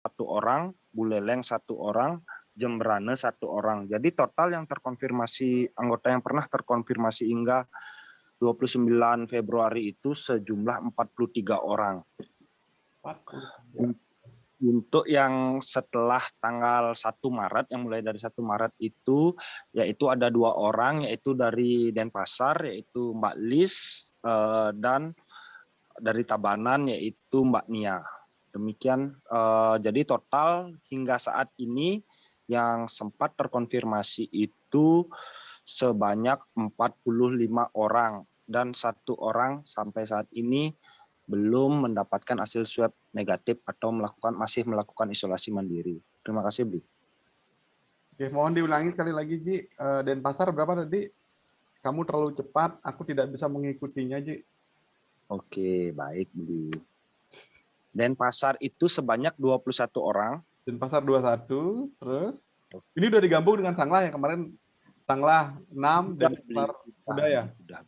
1 orang, Buleleng 1 orang, Jembrane 1 orang. Jadi total yang terkonfirmasi, anggota yang pernah terkonfirmasi hingga 29 Februari itu sejumlah 43 orang. 43. Untuk yang setelah tanggal 1 Maret, yang mulai dari 1 Maret itu, yaitu ada 2 orang, yaitu dari Denpasar, yaitu Mbak Lis, dan dari Tabanan, yaitu Mbak Nia. Demikian, jadi total hingga saat ini yang sempat terkonfirmasi itu sebanyak 45 orang, dan 1 orang sampai saat ini belum mendapatkan hasil swab negatif atau masih melakukan isolasi mandiri. Terima kasih, Bli. Oke, mohon diulangi sekali lagi, Ji. Denpasar berapa tadi? Kamu terlalu cepat, aku tidak bisa mengikutinya, Ji. Oke, baik, Bli. Denpasar itu sebanyak 21 orang. Denpasar 21, terus ini udah digabung dengan Sanglah yang kemarin Sanglah 6, Udah, Bli. Denpasar udah ya? Udah.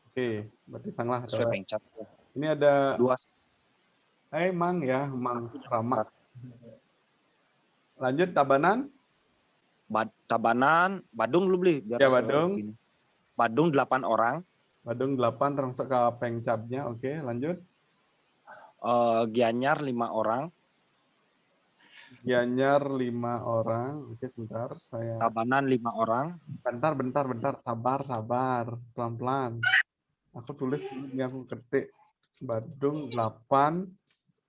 Oke, berarti Sanglah Swab ada. pengcat. Ini ada Dua. Mang ya, Mang Rama. Lanjut Tabanan. Tabanan, Badung lu, Bli. Biar Ya, Badung. segini. Badung 8 orang. Badung 8 termasuk ke pengcapnya. Oke, lanjut. Gianyar 5 orang. Gianyar 5 orang. Oke, sebentar. Tabanan 5 orang. Bentar. Sabar. Pelan-pelan. Aku tulis ini aku ketik. Badung 8.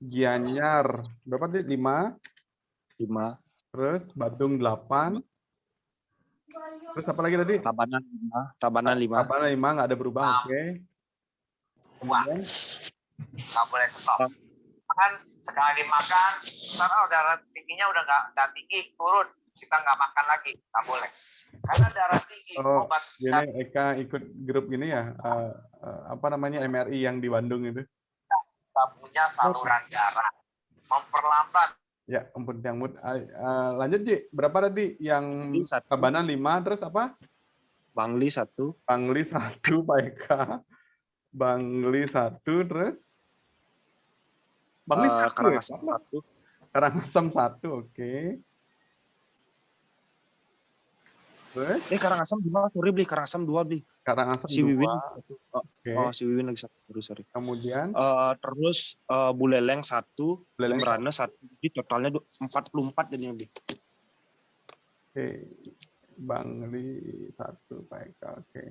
Gianyar. Berapa tadi? 5. 5. Terus Badung 8. Terus apa lagi tadi? Tabanan 5. Tabanan 5. Tabanan 5, nggak ada berubah. Oke. Kemudian? Nggak boleh stop. Makan sekali makan, ntar darah tingginya udah nggak tinggi, turun. Kita nggak makan lagi, nggak boleh. Karena darah tinggi, obat. Gini, Eka ikut grup gini ya, apa namanya, MRI yang di Bandung itu. Kita punya saluran darah. Memperlambat. Ya, ampun yang lanjut, Ji. Berapa tadi yang Tabanan 5, terus apa? Bangli 1. Bangli 1, Pak Eka. Bangli 1, terus? Bangli 1, Karangasem 1. Karangasem 1, oke. Terus? Karangasem 2, sorry, Bli. Karangasem 2, Bli. Karangasem si 2. Wiwin 1. Okay. Si Wiwin lagi 1, sorry. Kemudian? Terus Buleleng 1, Jembrane 1. Jadi totalnya 44 jadinya, Bli. Oke. Bangli 1, Pak Eka, oke.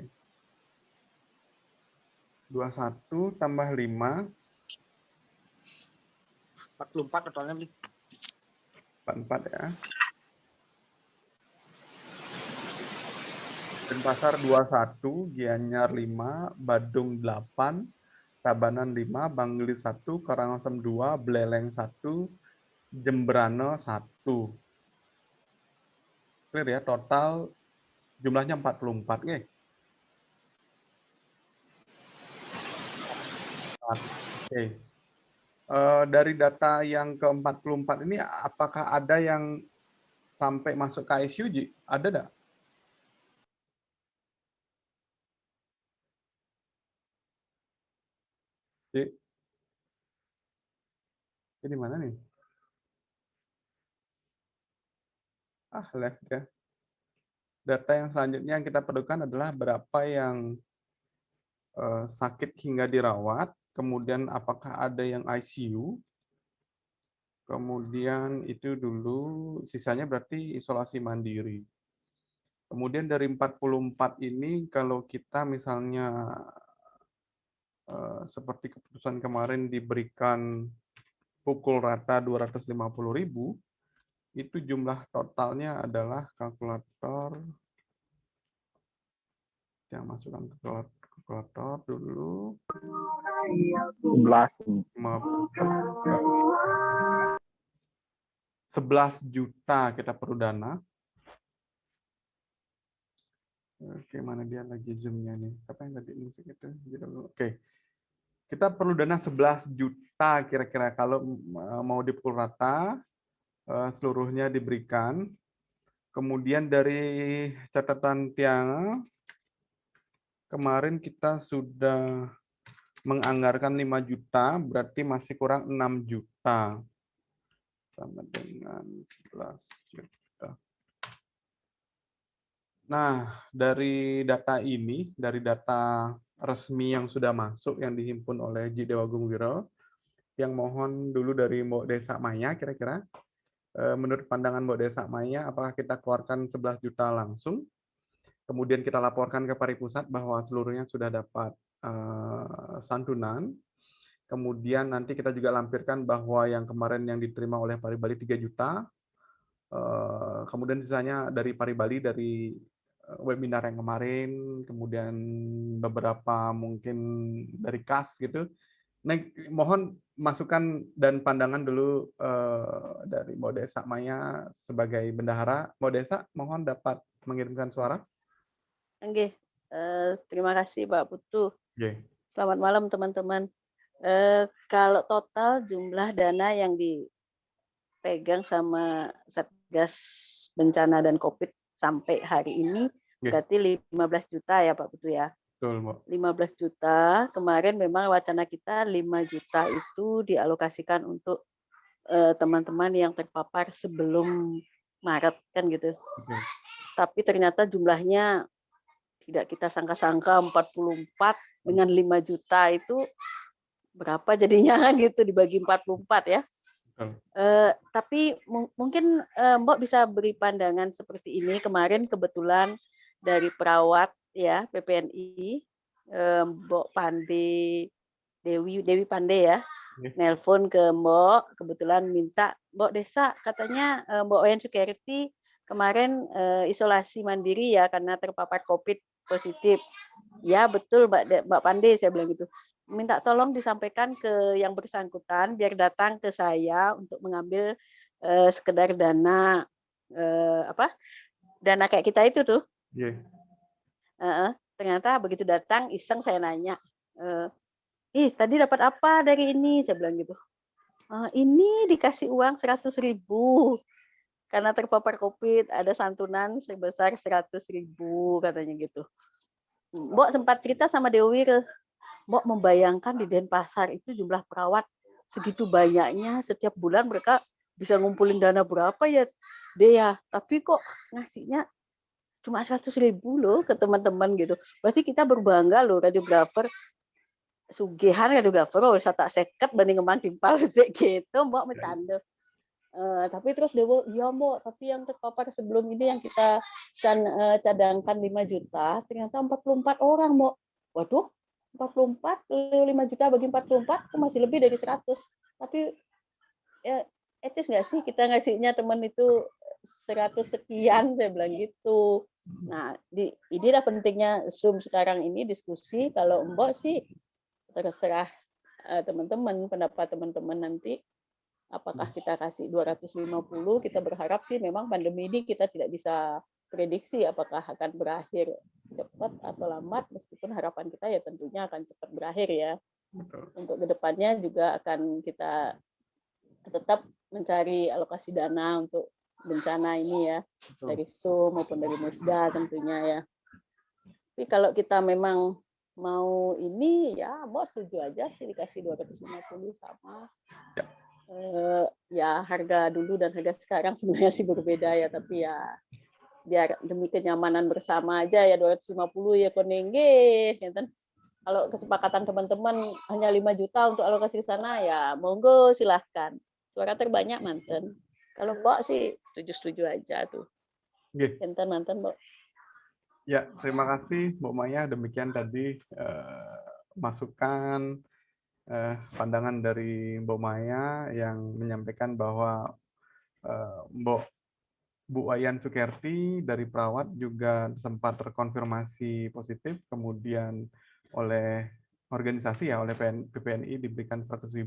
21 tambah 5. 44 totalnya, Bli. 44 ya. Denpasar 21, Gianyar 5, Badung 8, Tabanan 5, Bangli 1, Karangasem 2, Buleleng 1, Jembrane 1. Clear ya, total jumlahnya 44 ya. Oke. Dari data yang ke-44 ini, apakah ada yang sampai masuk ke ICU, Ji? Ada nggak? Ji? Ini mana nih? Left ya. Data yang selanjutnya yang kita perlukan adalah berapa yang sakit hingga dirawat, kemudian apakah ada yang ICU, kemudian itu dulu, sisanya berarti isolasi mandiri. Kemudian dari 44 ini, kalau kita misalnya seperti keputusan kemarin diberikan pukul rata 250.000, itu jumlah totalnya adalah kalkulator, yang masukkan kalkulator dulu, 11 juta kita perlu dana. Oke, mana dia lagi zoom-nya nih? Apa yang tadi musik itu? Oke. Kita perlu dana 11 juta kira-kira kalau mau dipukul rata, seluruhnya diberikan. Kemudian dari catatan Tiang, kemarin kita sudah menganggarkan 5 juta, berarti masih kurang 6 juta. sama dengan 11 juta. Nah, dari data ini, dari data resmi yang sudah masuk, yang dihimpun oleh Ji Dewagung Wiro, yang mohon dulu dari Mbok Desa Maya, kira-kira, menurut pandangan Mbok Desa Maya, apakah kita keluarkan 11 juta langsung, kemudian kita laporkan ke Paripusat bahwa seluruhnya sudah dapat santunan, kemudian nanti kita juga lampirkan bahwa yang kemarin yang diterima oleh Paribali 3 juta, kemudian sisanya dari Paribali, dari webinar yang kemarin, kemudian beberapa mungkin dari KAS gitu. Nah, mohon masukan dan pandangan dulu dari Mbak Desa Maya sebagai bendahara. Mbak Desa, mohon dapat mengirimkan suara. Oke, terima kasih Pak Putu. Oke. Selamat malam teman-teman. Kalau total jumlah dana yang dipegang sama Satgas Bencana dan COVID sampai hari ini berarti 15 juta ya Pak Putu ya. Betul, Mbak. 15 juta. Kemarin memang wacana kita 5 juta itu dialokasikan untuk teman-teman yang terpapar sebelum Maret kan gitu. Oke. Tapi ternyata jumlahnya tidak kita sangka-sangka 44 dengan 5 juta itu berapa jadinya kan gitu dibagi 44 ya. Tapi mungkin Mbok bisa beri pandangan seperti ini. Kemarin kebetulan dari perawat ya PPNI Mbok Pande Dewi Pande ya nelpon ke Mbok, kebetulan minta Mbok Desa katanya Mbok Wayan Sukerti kemarin isolasi mandiri ya karena terpapar COVID positif. Ya betul Mbak Pande saya bilang gitu. Minta tolong disampaikan ke yang bersangkutan biar datang ke saya untuk mengambil sekedar dana dana kayak kita itu tuh. Ternyata begitu datang iseng saya nanya, tadi dapat apa dari ini? Saya bilang gitu. Ini dikasih uang 100.000 karena terpapar COVID, ada santunan sebesar 100.000 katanya gitu. Mbok sempat cerita sama Dewi, Mbok membayangkan di Denpasar itu jumlah perawat segitu banyaknya, setiap bulan mereka bisa ngumpulin dana berapa ya, Dea. Tapi kok ngasihnya cuma 100.000 loh ke teman-teman gitu. Berarti kita berbangga loh radiografer sugihan radiografer wis tak seket banding kemang timpal gitu, Mbok bercanda. Tapi terus Dewo, ya Mbok, tapi yang terpapar sebelum ini yang kita cadangkan 5 juta, ternyata 44 orang, Mbok. Waduh, 44, 5 juta bagi 44, itu masih lebih dari 100. Tapi ya etis nggak sih kita ngasihnya teman itu 100 sekian, saya bilang gitu. Nah, inilah pentingnya Zoom sekarang ini diskusi. Kalau Mbok sih terserah teman-teman, pendapat teman-teman nanti. Apakah kita kasih 250, kita berharap sih memang pandemi ini kita tidak bisa prediksi apakah akan berakhir cepat atau lambat, meskipun harapan kita ya tentunya akan cepat berakhir ya. Untuk kedepannya juga akan kita tetap mencari alokasi dana untuk bencana ini ya, dari SUM maupun dari Musda tentunya ya. Tapi kalau kita memang mau ini ya Mbok setuju aja sih dikasih 250 sama. Ya harga dulu dan harga sekarang sebenarnya sih berbeda ya, tapi ya biar demi kenyamanan bersama aja ya 250 ya konengge gitu. Kalau kesepakatan teman-teman hanya 5 juta untuk alokasi ke sana ya monggo silahkan. Suara terbanyak manten. Kalau Mbok sih setuju-setuju aja tuh. Manten Mbok. Ya, terima kasih Mbak Maya. Demikian tadi masukan pandangan dari Mbak Maya yang menyampaikan bahwa Bu Wayan Sukerti dari perawat juga sempat terkonfirmasi positif, kemudian oleh organisasi ya, oleh PPNI diberikan 100.000.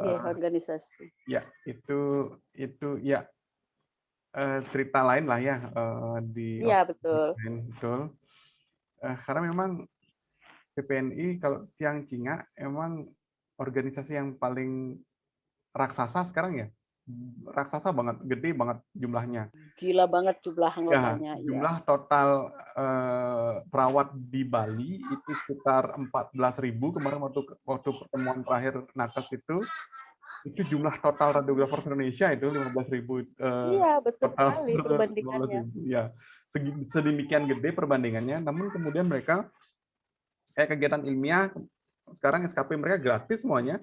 Organisasi. Ya, itu ya cerita lain lah ya di. Iya betul. Betul. Karena memang PPNI kalau Tiang Cina emang organisasi yang paling raksasa sekarang ya, raksasa banget, gede banget jumlahnya. Gila banget jumlah anggotanya. Ya, jumlah total perawat di Bali itu sekitar 14.000 kemarin waktu pertemuan terakhir nakes itu. Itu jumlah total radiografer Indonesia itu 15.000 Iya, betul total sekali perbandingannya. 15.000. Ya, sedemikian gede perbandingannya. Namun kemudian mereka kegiatan ilmiah sekarang SKP mereka gratis semuanya.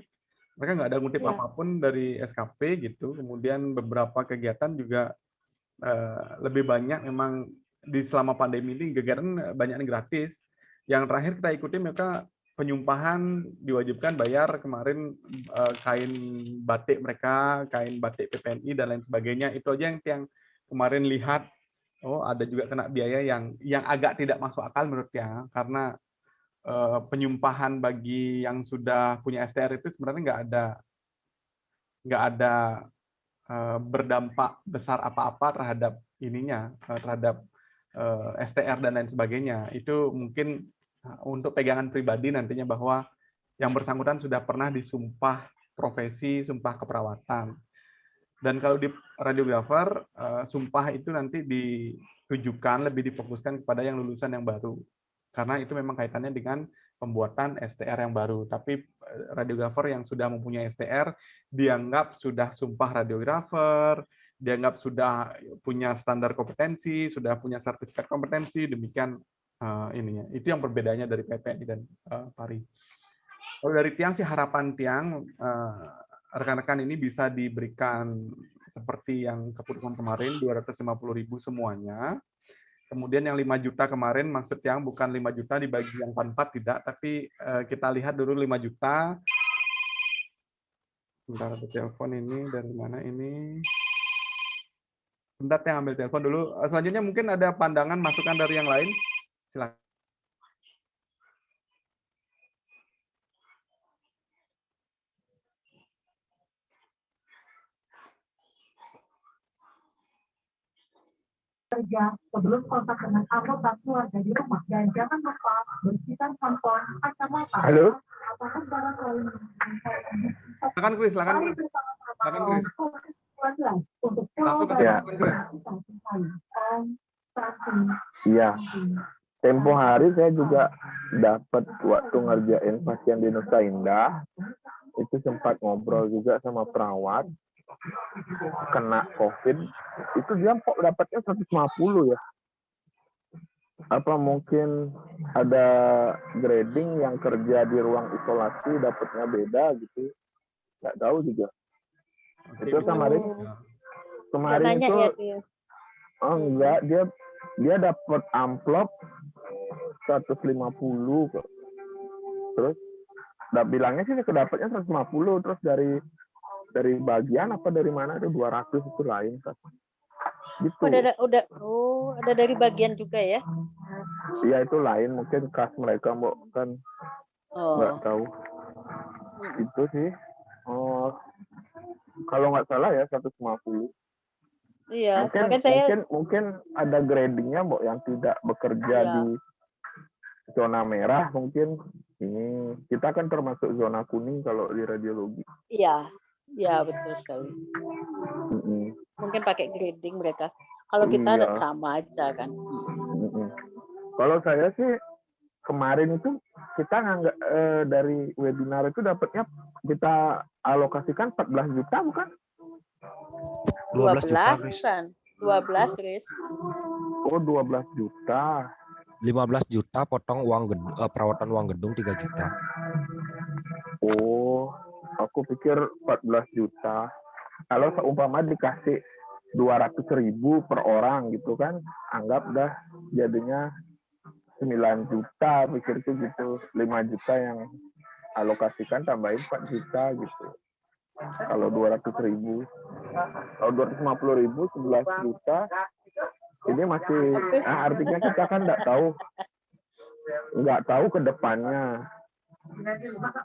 Mereka nggak ada ngutip Iya. apapun dari SKP gitu. Kemudian beberapa kegiatan juga lebih banyak memang di selama pandemi ini kegiatan banyak yang gratis. Yang terakhir kita ikuti mereka penyumpahan diwajibkan bayar kemarin, kain batik mereka, kain batik PPNI dan lain sebagainya. Itu aja yang kemarin lihat, oh ada juga kena biaya yang agak tidak masuk akal menurut ya, karena penyumpahan bagi yang sudah punya STR itu sebenarnya nggak ada berdampak besar apa-apa terhadap ininya, terhadap STR dan lain sebagainya. Itu mungkin untuk pegangan pribadi nantinya bahwa yang bersangkutan sudah pernah disumpah profesi, sumpah keperawatan. Dan kalau di radiografer, sumpah itu nanti ditujukan, lebih difokuskan kepada yang lulusan yang baru. Karena itu memang kaitannya dengan pembuatan STR yang baru. Tapi radiografer yang sudah mempunyai STR dianggap sudah sumpah radiografer, dianggap sudah punya standar kompetensi, sudah punya sertifikat kompetensi, demikian ininya. Itu yang perbedaannya dari PPNI dan PARI. Kalau dari Tiang sih harapan Tiang rekan-rekan ini bisa diberikan seperti yang keputusan kemarin 250.000 semuanya. Kemudian yang 5 juta kemarin maksud Tiang bukan 5 juta dibagi yang 4 tidak, tapi kita lihat dulu 5 juta. Sebentar, ada telepon ini dari mana ini? Sebentar, Tiang ambil telepon dulu. Selanjutnya mungkin ada pandangan masukan dari yang lain. Silakan. Kerja sebelum kontak dengan anggota keluarga di rumah dan jangan lupa bersihkan handphone, kacamata, apapun barang lain. Silakan Chris, silakan. Silakan Chris. Untuk Langsung ke Ya. Iya. Tempo hari saya juga dapat waktu ngerjain pasien di Nusa Indah. Itu sempat ngobrol juga sama perawat. Kena COVID. Itu dia kok dapatnya 150 ya. Apa mungkin ada grading yang kerja di ruang isolasi dapatnya beda gitu. Nggak tahu juga. Itu kemarin Nanya itu ya dia. oh enggak, dia dapat amplop 150 kok. Terus bilangnya sih kedapatnya 150, terus dari bagian apa dari mana itu 200 itu lain kan. Gitu. Ada dari bagian juga ya? Iya itu lain, mungkin kas mereka Mbok kan nggak tahu. Itu sih. Oh, kalau nggak salah ya 150. Iya, mungkin ada gradingnya Mbok yang tidak bekerja di zona merah mungkin. Ini kita kan termasuk zona kuning kalau di radiologi. Iya betul sekali. Mungkin pakai grading mereka. Kalau kita sama aja kan. Kalau saya sih kemarin itu kita nggak dari webinar itu dapatnya kita alokasikan 14 juta bukan? 12 juta, Chris. Kan? 12, Chris. Oh, 12 juta. 15 juta potong uang perawatan uang gedung 3 juta. Oh, aku pikir 14 juta. Kalau seumpama dikasih 200.000 per orang gitu kan, anggap dah jadinya 9 juta, pikirku gitu. 5 juta yang alokasikan tambahin 4 juta gitu. Kalau 200.000, kalau 250.000 11 juta, ini masih artinya kita kan nggak tahu ke depannya.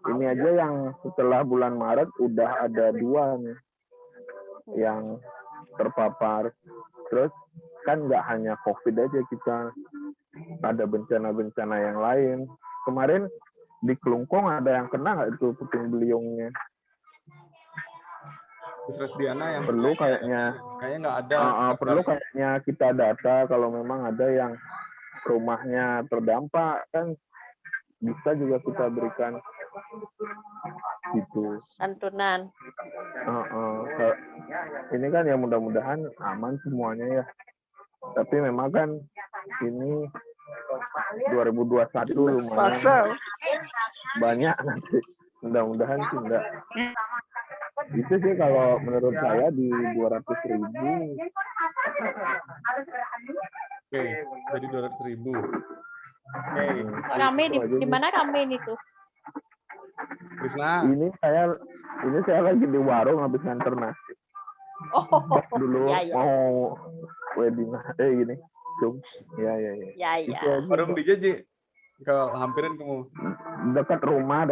Ini aja yang setelah bulan Maret udah ada 2 nih yang terpapar. Terus kan nggak hanya COVID aja, kita ada bencana-bencana yang lain. Kemarin di Kelungkung ada yang kena nggak itu puting beliungnya? Diana yang perlu kayaknya nggak ada. Perlu kayaknya kita data kalau memang ada yang rumahnya terdampak kan bisa juga kita berikan gitu. Santunan. Ini kan ya mudah-mudahan aman semuanya ya. Tapi memang kan ini 2021 lumayan banyak nanti. Mudah-mudahan sih enggak. Itu sih kalau menurut saya di 200.000. Oke, jadi 200.000. Oke. Rame di mana rame ini tuh? Krisna. Ini saya lagi di warung habis nganter nasi. Oh, Dulu ya, ya. mau webinar gini. Zoom. Ya. Ya. Warung di Ji. Kalau hampirin kamu. Dekat rumah.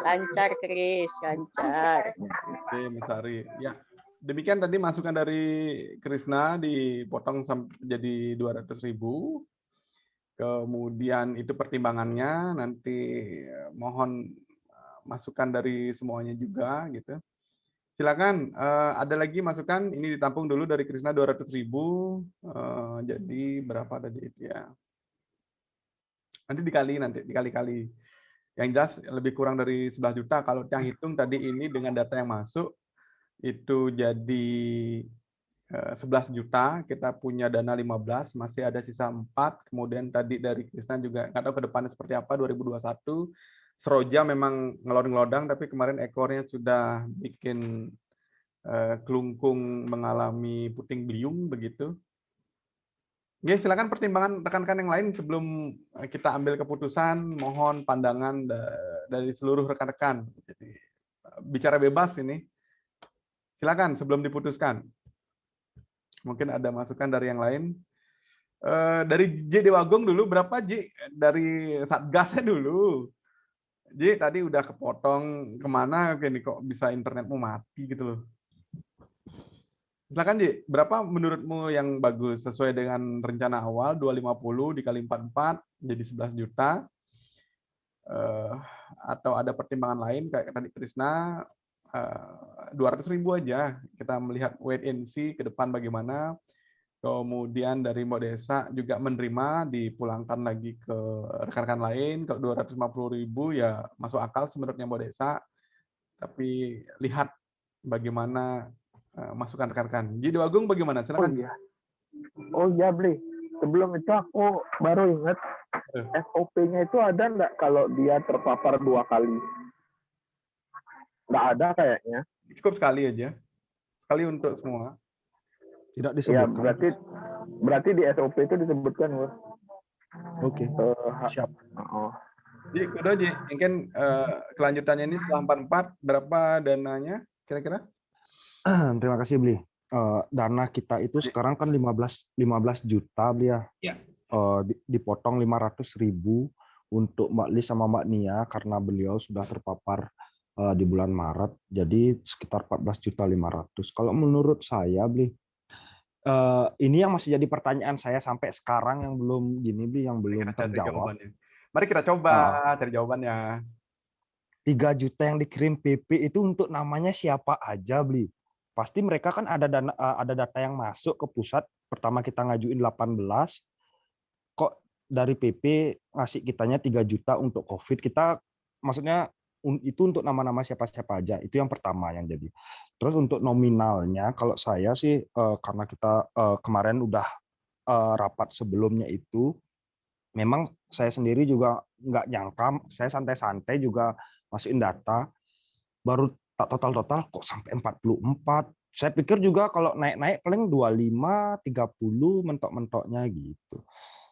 Lancar, Kris, lancar. Oke, Mas Ari. Ya, demikian tadi masukan dari Krisna dipotong sampai jadi 200.000. Kemudian itu pertimbangannya, nanti mohon masukan dari semuanya juga gitu. Silakan, ada lagi masukan, ini ditampung dulu dari Krisna 200.000, jadi berapa tadi itu ya? Nanti dikali-kali. Yang jelas lebih kurang dari 11 juta, kalau yang hitung tadi ini dengan data yang masuk, itu jadi 11 juta, kita punya dana 15, masih ada sisa 4, kemudian tadi dari Krisna juga nggak tahu ke depannya seperti apa, 2021, Seroja memang ngelodang-ngelodang, tapi kemarin ekornya sudah bikin kelungkung mengalami puting beliung, begitu. Oke, silakan pertimbangan rekan-rekan yang lain sebelum kita ambil keputusan, mohon pandangan dari seluruh rekan-rekan. Jadi, bicara bebas ini, silakan sebelum diputuskan. Mungkin ada masukan dari yang lain. Dari J Dewagung dulu, berapa J? Dari Satgasnya dulu. J tadi udah kepotong kemana, ini kok bisa internetmu mati gitu loh. Silakan J, berapa menurutmu yang bagus sesuai dengan rencana awal 250 dikali 44 jadi 11 juta. Atau ada pertimbangan lain kayak tadi Krisna 200.000 aja, kita melihat wait and see ke depan bagaimana. Kemudian dari Mbak Desa juga menerima dipulangkan lagi ke rekan-rekan lain. Kalau 250.000 ya masuk akal sebenarnya Mbak Desa, tapi lihat bagaimana masukan rekan-rekan. Jadi Agung bagaimana? Silakan. Oh iya Bli, sebelum itu aku baru ingat SOP-nya itu ada nggak kalau dia terpapar 2 kali? Nggak ada kayaknya. Cukup sekali aja. Sekali untuk semua. Tidak disebutkan. Ya, berarti di SOP itu disebutkan, Bro. Oke. Siap. Jadi, Kudo, mungkin kelanjutannya ini setelah 44, berapa dananya kira-kira? Terima kasih, Bli. Dana kita itu sekarang kan 15 juta, Bli ya. Ya. Dipotong 500.000 untuk Mbak Lis sama Mbak Nia karena beliau sudah terpapar di bulan Maret, jadi sekitar 14.500.000. Kalau menurut saya, Bli, ini yang masih jadi pertanyaan saya sampai sekarang yang belum terjawab. Mari kita coba cari jawabannya. 3 juta yang dikirim PP itu untuk namanya siapa aja, Bli? Pasti mereka kan ada data yang masuk ke pusat. Pertama kita ngajuin 18, kok dari PP ngasih kitanya 3 juta untuk COVID. Kita maksudnya itu untuk nama-nama siapa-siapa aja. Itu yang pertama yang jadi. Terus untuk nominalnya, kalau saya sih karena kita kemarin udah rapat sebelumnya itu, memang saya sendiri juga nggak nyangka, saya santai-santai juga masukin data, baru total kok sampai 44. Saya pikir juga kalau naik-naik paling 25, 30 mentok-mentoknya gitu.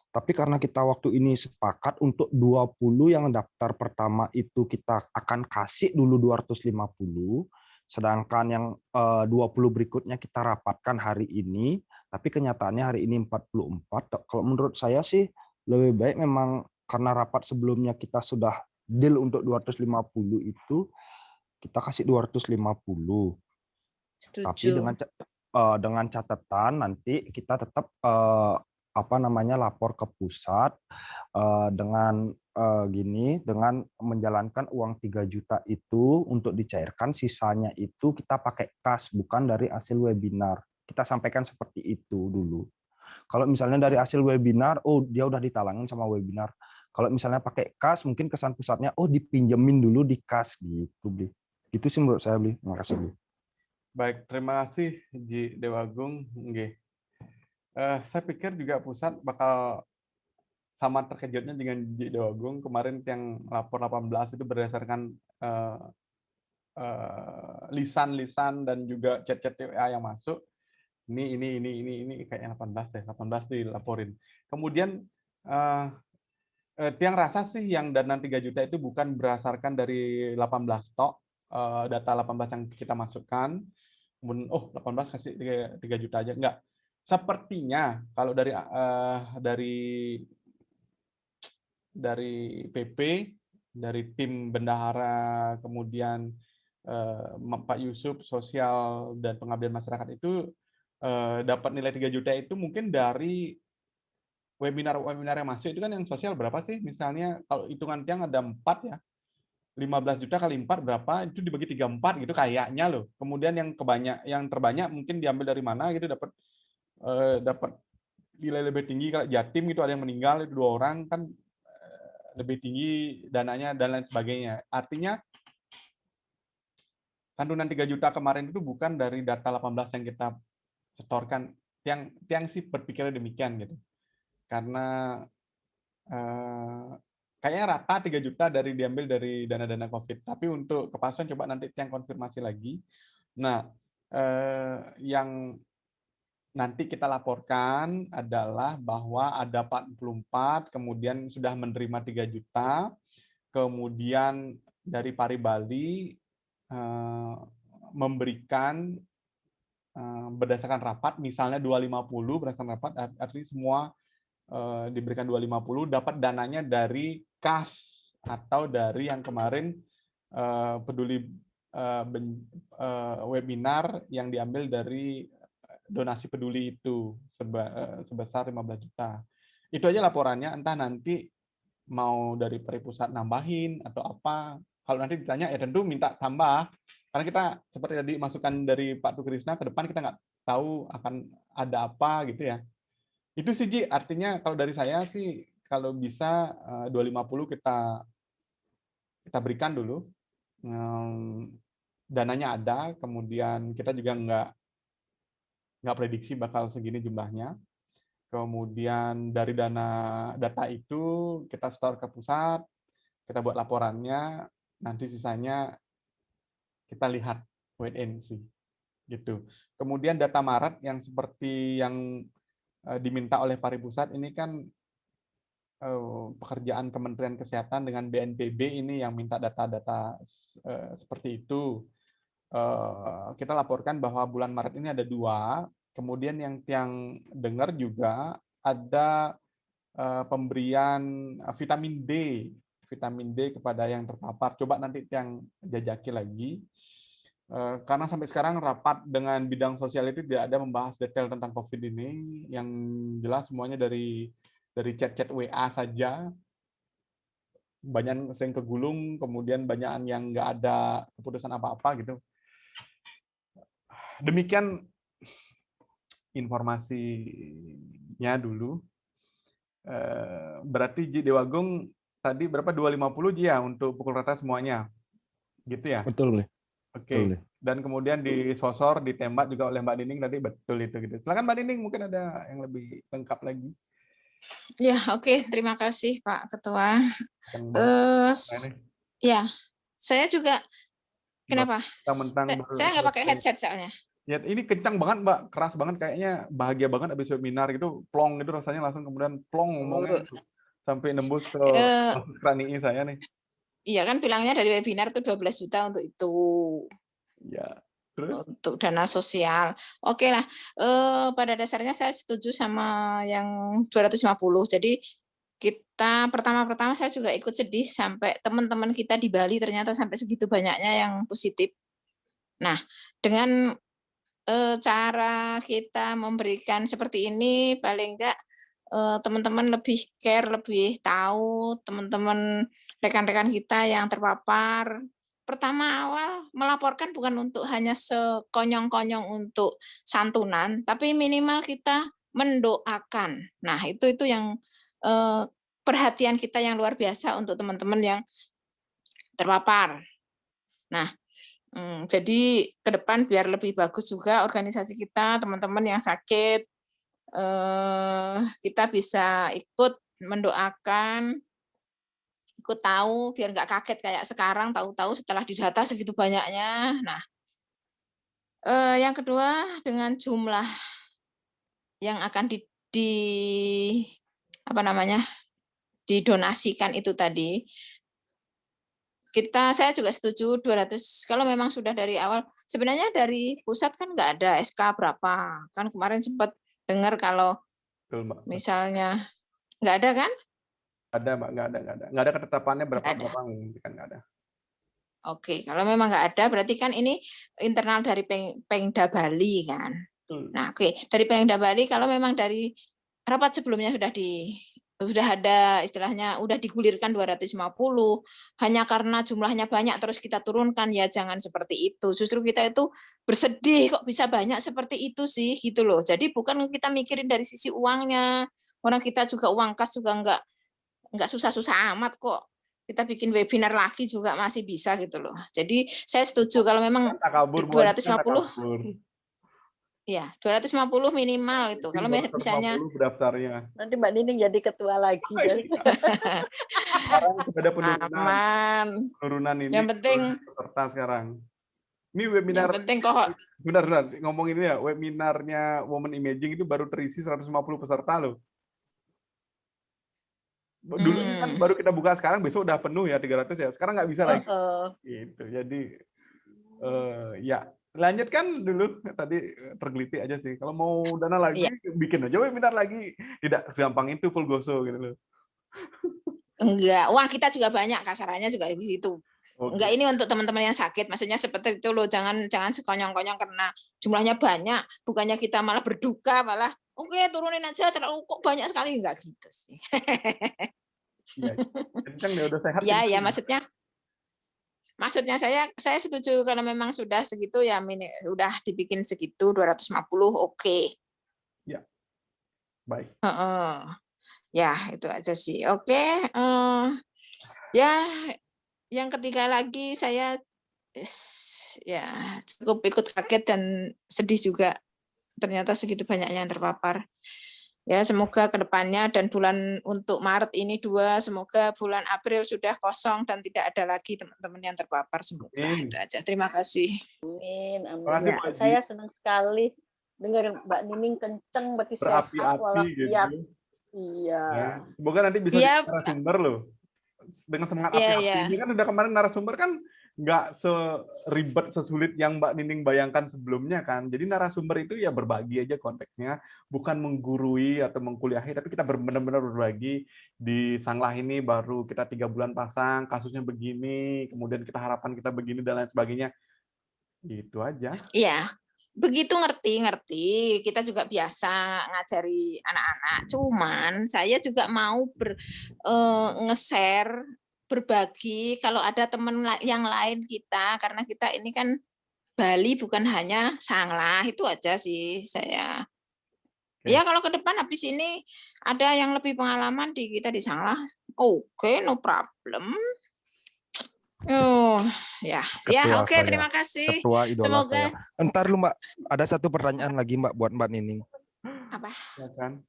Tapi karena kita waktu ini sepakat untuk 20 yang daftar pertama itu kita akan kasih dulu 250, sedangkan yang 20 berikutnya kita rapatkan hari ini, tapi kenyataannya hari ini 44. Kalau menurut saya sih lebih baik memang karena rapat sebelumnya kita sudah deal untuk 250 itu, kita kasih 250. Setuju. Tapi dengan catatan nanti kita tetap lapor ke pusat dengan dengan menjalankan uang 3 juta itu untuk dicairkan, sisanya itu kita pakai kas, bukan dari hasil webinar. Kita sampaikan seperti itu dulu. Kalau misalnya dari hasil webinar, dia udah ditalangin sama webinar, Kalau misalnya pakai kas, mungkin kesan pusatnya, oh dipinjemin dulu di kas gitu, Bli. Itu sih menurut saya, Bli. Terima kasih, Bli. Baik, terima kasih Ji Dewagung. Nggih. Saya pikir juga pusat bakal sama terkejutnya dengan Ji Dewagung. Kemarin yang lapor 18 itu berdasarkan lisan-lisan dan juga chat-chat WA yang masuk. Ini kayaknya 18 deh, 18 dilaporin. Kemudian tiang rasa sih yang dana 3 juta itu bukan berdasarkan dari 18 stok, data 18 yang kita masukkan. Kemudian, 18 kasih 3 juta aja. Enggak. Sepertinya kalau dari PP, dari tim bendahara, kemudian Pak Yusuf, sosial dan pengabdian masyarakat itu dapat nilai 3 juta itu mungkin dari webinar-webinar yang masuk itu kan yang sosial berapa sih? Misalnya kalau hitungan tiang ada 4 ya. 15 juta kali 4 berapa? Itu dibagi 34 gitu kayaknya loh. Kemudian yang terbanyak mungkin diambil dari mana gitu dapat nilai lebih tinggi. Kalau Jatim itu ada yang meninggal itu 2 orang kan lebih tinggi dananya dan lain sebagainya. Artinya santunan 3 juta kemarin itu bukan dari data 18 yang kita setorkan. Tiang sih berpikirnya demikian gitu. Karena kayaknya rata 3 juta diambil dari dana-dana COVID. Tapi untuk kepastian coba nanti tiang konfirmasi lagi. Nah, yang nanti kita laporkan adalah bahwa ada 44, kemudian sudah menerima 3 juta, kemudian dari Pari Bali memberikan berdasarkan rapat, misalnya 250 berdasarkan rapat, artinya semua diberikan 250, dapat dananya dari kas atau dari yang kemarin peduli webinar yang diambil dari donasi peduli itu sebesar 15 juta. Itu aja laporannya, entah nanti mau dari Pari Pusat nambahin atau apa. Kalau nanti ditanya ya tentu minta tambah. Karena kita seperti tadi masukan dari Pak Tukrisna, ke depan kita nggak tahu akan ada apa gitu ya. Itu sih Ji, artinya kalau dari saya sih kalau bisa 250 kita berikan dulu. Dananya ada, kemudian kita juga nggak prediksi bakal segini jumlahnya. Kemudian dari data itu kita store ke pusat, kita buat laporannya, nanti sisanya kita lihat wait and see gitu. Kemudian data Maret yang seperti yang diminta oleh Pari Pusat ini kan pekerjaan Kementerian Kesehatan dengan BNPB ini yang minta data-data seperti itu. Kita laporkan bahwa bulan Maret ini ada 2, kemudian yang dengar juga ada pemberian vitamin D kepada yang terpapar. Coba nanti yang jajaki lagi. Karena sampai sekarang rapat dengan bidang sosial itu tidak ada membahas detail tentang COVID ini. Yang jelas semuanya dari chat-chat WA saja. Banyak sering kegulung, kemudian banyak yang nggak ada keputusan apa-apa gitu. Demikian informasinya dulu. Berarti Ji Dewagung tadi berapa 250 Ji ya untuk pukul rata semuanya, gitu ya? Betul, Oke. Dan kemudian disosor, ditembak juga oleh Mbak Nining tadi betul itu gitu. Silakan Mbak Nining, mungkin ada yang lebih lengkap lagi. Ya, oke. Terima kasih Pak Ketua. Ya, saya juga. Kenapa? Saya nggak pakai headset soalnya. Ya, ini kencang banget Mbak, keras banget kayaknya, bahagia banget abis webinar gitu, plong gitu rasanya langsung kemudian plong ngomongnya sampai nembus ke krani saya nih. Iya kan bilangnya dari webinar itu 12 juta untuk itu. Ya, terus? Untuk dana sosial. Oke lah, pada dasarnya saya setuju sama yang 250. Jadi kita pertama-pertama saya juga ikut sedih sampai teman-teman kita di Bali ternyata sampai segitu banyaknya yang positif. Nah, dengan cara kita memberikan seperti ini, paling enggak teman-teman lebih care, lebih tahu teman-teman rekan-rekan kita yang terpapar. Pertama awal melaporkan bukan untuk hanya sekonyong-konyong untuk santunan, tapi minimal kita mendoakan. Nah, itu yang perhatian kita yang luar biasa untuk teman-teman yang terpapar. Nah, jadi ke depan biar lebih bagus juga organisasi kita, teman-teman yang sakit, kita bisa ikut mendoakan, ikut tahu biar nggak kaget kayak sekarang, tahu-tahu setelah didata segitu banyaknya. Nah, yang kedua dengan jumlah yang akan didonasikan itu tadi, saya juga setuju 200. Kalau memang sudah dari awal, sebenarnya dari pusat kan nggak ada SK berapa. Kan kemarin sempat dengar kalau Betul, Mbak. misalnya nggak ada kan? Ada, Mbak, nggak ada. Nggak ada ketetapannya Nggak ada. berapa kan nggak ada. Oke, kalau memang nggak ada, berarti kan ini internal dari Pemda Bali kan. Nah, oke, dari Pemda Bali kalau memang dari rapat sebelumnya sudah ada istilahnya udah digulirkan 250, hanya karena jumlahnya banyak terus kita turunkan, ya jangan seperti itu. Justru kita itu bersedih kok bisa banyak seperti itu sih gitu loh. Jadi bukan kita mikirin dari sisi uangnya. Orang kita juga uang kas juga nggak susah-susah amat kok. Kita bikin webinar lagi juga masih bisa gitu loh. Jadi saya setuju kalau memang 250. Ya, 250 minimal itu. Kalau misalnya daftarnya. Nanti Mbak Nining jadi ketua lagi. Sekarang sudah ada aman. penurunan ini. Yang penting peserta sekarang. Ini webinar. Yang penting kok. Benar. Ngomong ini ya, webinarnya Women Imaging itu baru terisi 150 peserta loh. Dulu kan baru kita buka, sekarang besok udah penuh ya 300 ya. Sekarang nggak bisa lagi. Gitu. Jadi ya lanjutkan dulu, tadi tergelitik aja sih. Kalau mau dana lagi, bikin aja webinar lagi. Tidak segampang itu full goso gitu loh. Enggak, uang kita juga banyak, kasarannya juga di situ. Enggak, ini untuk teman-teman yang sakit, maksudnya seperti itu loh. Jangan sekonyong-konyong karena jumlahnya banyak, bukannya kita malah berduka, malah oke turunin aja, terlalu kok banyak sekali, enggak gitu sih. Iya, kencang deh, udah sehat. Ya, maksudnya saya setuju kalau memang sudah segitu ya udah dibikin segitu 250 oke. Ya. Baik. Ya, itu aja sih. Oke, ya yang ketiga lagi saya ya cukup ikut kaget dan sedih juga. Ternyata segitu banyaknya yang terpapar. Ya, semoga kedepannya dan bulan untuk Maret ini 2, semoga bulan April sudah kosong dan tidak ada lagi teman-teman yang terpapar. Semoga itu aja. Terima kasih. Amin. Ya, saya senang sekali dengar Mbak Nining kenceng, berarti sehat walafiat. Gitu. Iya. Ya, semoga nanti bisa narasumber loh. Dengan semangat api-api ini kan udah kemarin narasumber kan nggak seribet sesulit yang Mbak Nining bayangkan sebelumnya kan. Jadi narasumber itu ya berbagi aja konteksnya, bukan menggurui atau mengkuliahi, tapi kita benar-benar berbagi. Di Sanglah ini baru kita 3 bulan pasang, kasusnya begini, kemudian kita harapan kita begini dan lain sebagainya. Gitu aja. Iya. Begitu ngerti. Kita juga biasa ngajari anak-anak. Cuman saya juga mau nge-share, berbagi kalau ada teman yang lain kita, karena kita ini kan Bali bukan hanya Sanglah, itu aja sih saya. Ya kalau ke depan habis ini ada yang lebih pengalaman di kita di Sanglah, oke, no problem. Ya, oke, terima kasih. Ketua idola semoga saya. Entar lu Mbak, ada satu pertanyaan lagi Mbak buat Mbak Nining. Apa? Ya kan?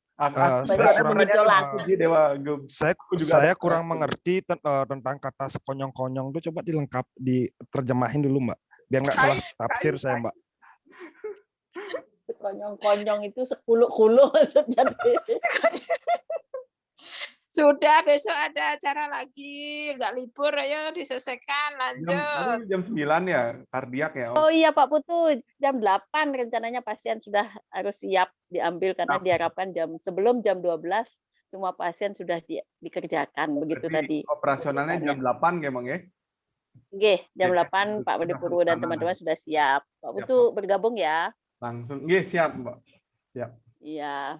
Saya kurang mengerti tentang kata sekonyong-konyong itu, coba diterjemahin dulu Mbak, biar nggak salah tafsir saya Mbak. Sekonyong-konyong itu sekulu-kulu maksudnya. Sudah, besok ada acara lagi, nggak libur, ayo diselesaikan, lanjut. Jam 9 ya, kardiak ya. Oh iya Pak Putu, jam 8 rencananya pasien sudah harus siap diambil karena diharapkan sebelum jam 12 semua pasien sudah dikerjakan. Begitu tadi. Operasionalnya jam 8 ya Bang ya? Oke, jam 8 Pak Budi Purwo dan teman-teman sudah siap. Pak Putu bergabung ya. Langsung, siap Mbak. Siap. Iya.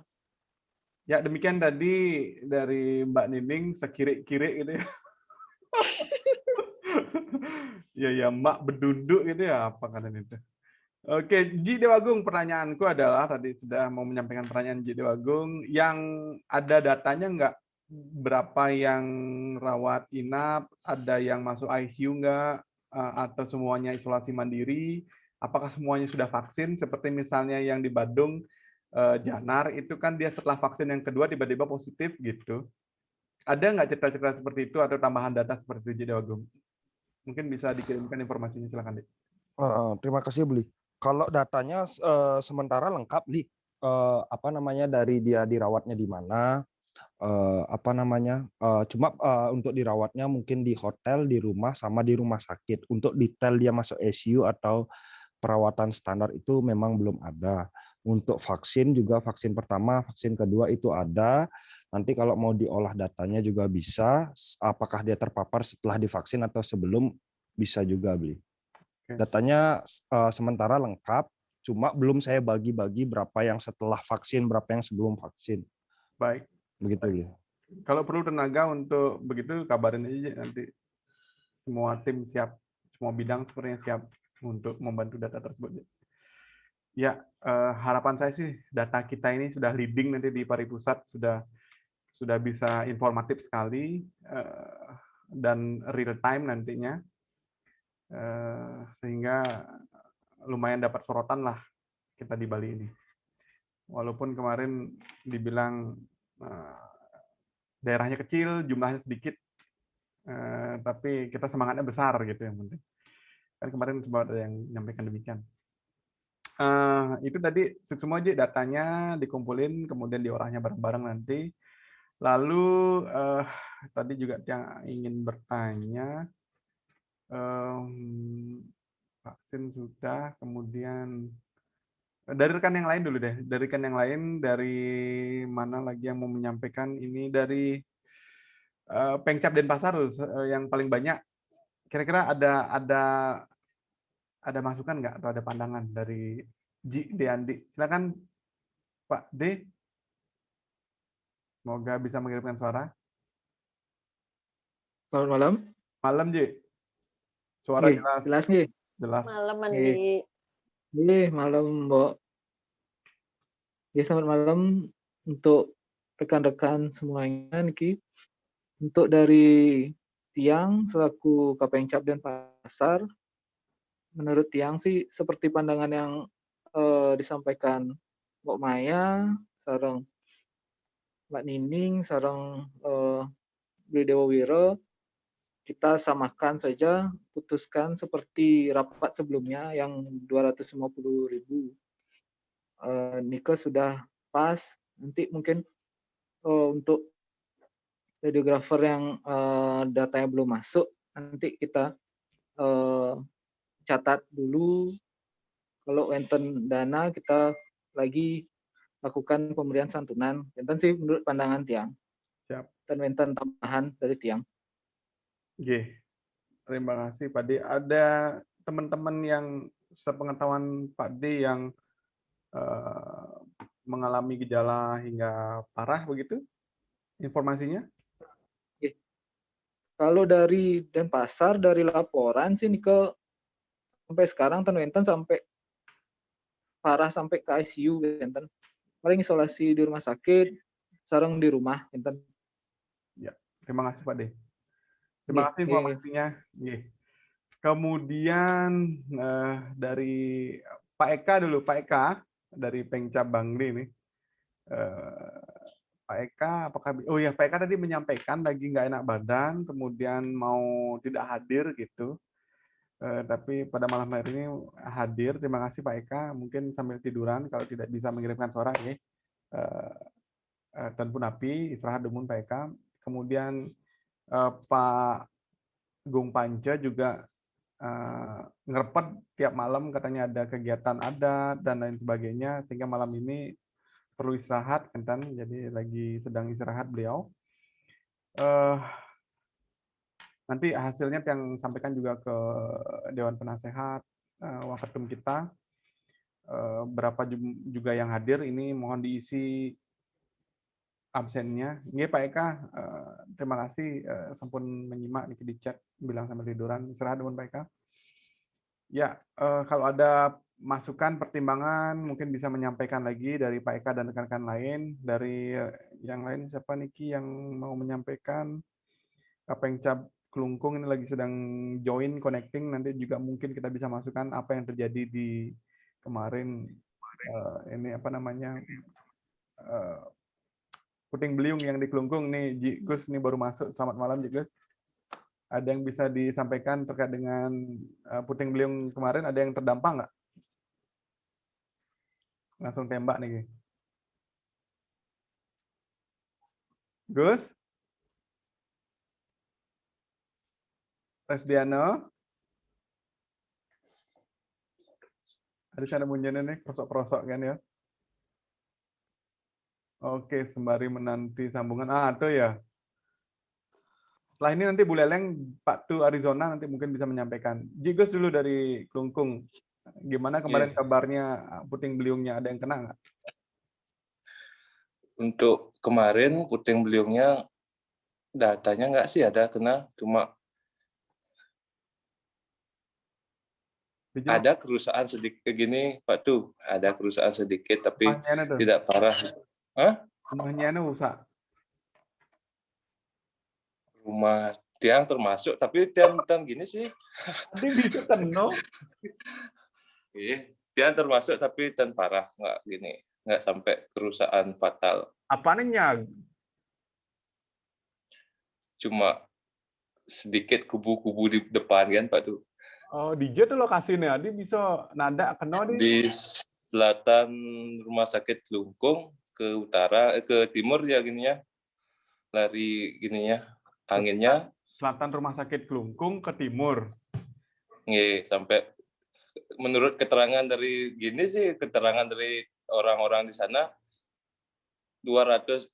Ya, demikian tadi dari Mbak Nining sekiri-kiri gitu ya. Ya Mbak bedunduk gitu ya, apa kan itu. Oke, Ji Dewagung, pertanyaanku adalah tadi sudah mau menyampaikan pertanyaan Ji Dewagung, yang ada datanya nggak berapa yang rawat inap, ada yang masuk ICU nggak, atau semuanya isolasi mandiri, apakah semuanya sudah vaksin, seperti misalnya yang di Badung, Janar, itu kan dia setelah vaksin yang kedua tiba-tiba positif gitu. Ada nggak cerita-cerita seperti itu atau tambahan data seperti itu, Dewagung? Mungkin bisa dikirimkan informasinya, silakan, Dik. Terima kasih, Bli. Kalau datanya sementara lengkap, Bli. Apa namanya, dari dia dirawatnya di mana, apa namanya, cuma untuk dirawatnya mungkin di hotel, di rumah, sama di rumah sakit. Untuk detail dia masuk ICU atau perawatan standar itu memang belum ada. Untuk vaksin juga, vaksin pertama, vaksin kedua itu ada. Nanti kalau mau diolah datanya juga bisa. Apakah dia terpapar setelah divaksin atau sebelum, bisa juga, Bli. Datanya sementara lengkap, cuma belum saya bagi-bagi berapa yang setelah vaksin, berapa yang sebelum vaksin. Baik. Begitu, ya. Kalau perlu tenaga untuk begitu, kabarin aja nanti. Semua tim siap, semua bidang sepertinya siap untuk membantu data tersebut. Ya, harapan saya sih data kita ini sudah leading nanti di Pari Pusat, sudah bisa informatif sekali dan real time nantinya, sehingga lumayan dapat sorotan lah kita di Bali ini. Walaupun kemarin dibilang daerahnya kecil, jumlahnya sedikit, tapi kita semangatnya besar gitu yang penting. Kan kemarin sempat ada yang menyampaikan demikian. Itu tadi semua aja datanya dikumpulin, kemudian diolahnya bareng-bareng nanti. Lalu tadi juga yang ingin bertanya, vaksin sudah, kemudian dari rekan yang lain dulu deh, dari rekan yang lain, dari mana lagi yang mau menyampaikan ini, dari Pengcap Denpasar yang paling banyak. Kira-kira ada masukan nggak atau ada pandangan dari Ji Deandi? Silakan Pak D. Semoga bisa mengirimkan suara. Selamat malam. Malam, Ji. Suara Nggih, jelas. jelas nggih. Jelas. Malam, Nggih. Andi. Nggih, malam, Mbok. Ya, selamat malam untuk rekan-rekan semuanya niki. Untuk dari Tiang selaku Kapengcap Denpasar, menurut Tiang sih seperti pandangan yang disampaikan Mbok Maya, sareng Mbak Nining, sareng Bli Dewa Wiro, kita samakan saja, putuskan seperti rapat sebelumnya yang 250.000. Nika sudah pas, nanti mungkin untuk radiografer yang datanya belum masuk, nanti kita catat dulu. Kalau enten dana, kita lagi lakukan pemberian santunan. Enten sih menurut pandangan Tiang. Siap. Dan enten tambahan dari Tiang. Oke. Terima kasih Pak D. Ada teman-teman yang sepengetahuan Pak D yang mengalami gejala hingga parah begitu? Informasinya? Oke. Kalau dari Denpasar, dari laporan sih Nika sampai sekarang enten sampai parah sampai ke ICU enten. Paling isolasi di rumah sakit, sareng di rumah enten. Ya, terima kasih Pak D. Terima kasih informasinya. Kemudian dari Pak Eka dulu, Pak Eka dari Pengcap Bangli ini. Pak Eka, apakah Pak Eka tadi menyampaikan lagi nggak enak badan, kemudian mau tidak hadir gitu. Tapi pada malam hari ini hadir. Terima kasih Pak Eka. Mungkin sambil tiduran kalau tidak bisa mengirimkan suara ya. Dan pun api istirahat dulu Pak Eka. Kemudian Pak Gung Panca juga ngerepet tiap malam katanya ada kegiatan adat dan lain sebagainya, sehingga malam ini perlu istirahat kan, jadi lagi sedang istirahat beliau. Nanti hasilnya yang sampaikan juga ke Dewan Penasehat Waketum kita, berapa juga yang hadir ini mohon diisi absennya. Ini Pak Eka, terima kasih sampun menyimak di chat bilang sambil tiduran, istirahat dulu Pak Eka. Ya, kalau ada masukan, pertimbangan, mungkin bisa menyampaikan lagi dari Pak Eka dan rekan-rekan lain. Dari yang lain, siapa Niki yang mau menyampaikan? Kapeng Cap Kelungkung ini lagi sedang join, connecting. Nanti juga mungkin kita bisa masukkan apa yang terjadi di kemarin. Ini apa namanya, puting beliung yang di Kelungkung nih. Gus nih baru masuk. Selamat malam Gus. Ada yang bisa disampaikan terkait dengan puting beliung kemarin? Ada yang terdampak nggak? Langsung tembak nih. Gus? Resdiano? Ada cara munculnya nih, prosok-prosok kan ya. Oke, sembari menanti sambungan. Itu ya. Setelah ini nanti Bu Leleng, Pak Tu Arizona nanti mungkin bisa menyampaikan. Gus dulu dari Kelungkung. Gimana kemarin kabarnya puting beliungnya? Ada yang kena nggak? Untuk kemarin puting beliungnya datanya nggak sih ada kena, cuma ada kerusakan sedikit gini Pak Tu, ada kerusakan sedikit tapi tidak parah. Hah? Rumahnya rusak. Rumah tiang termasuk, tapi tiang gini sih. Nanti bisa kena. Iya, tiang termasuk tapi tiang parah, nggak gini, nggak sampai kerusakan fatal. Apanya? Cuma sedikit kubu-kubu di depan kan Pak Tu. Oh, di J tuh lokasinya. Dia bisa nada kena di selatan Rumah Sakit Kelungkung, ke utara, ke timur ya gininya. Lari gininya, anginnya. Selatan Rumah Sakit Kelungkung ke timur. Nggih, sampai menurut keterangan dari keterangan dari orang-orang di sana 500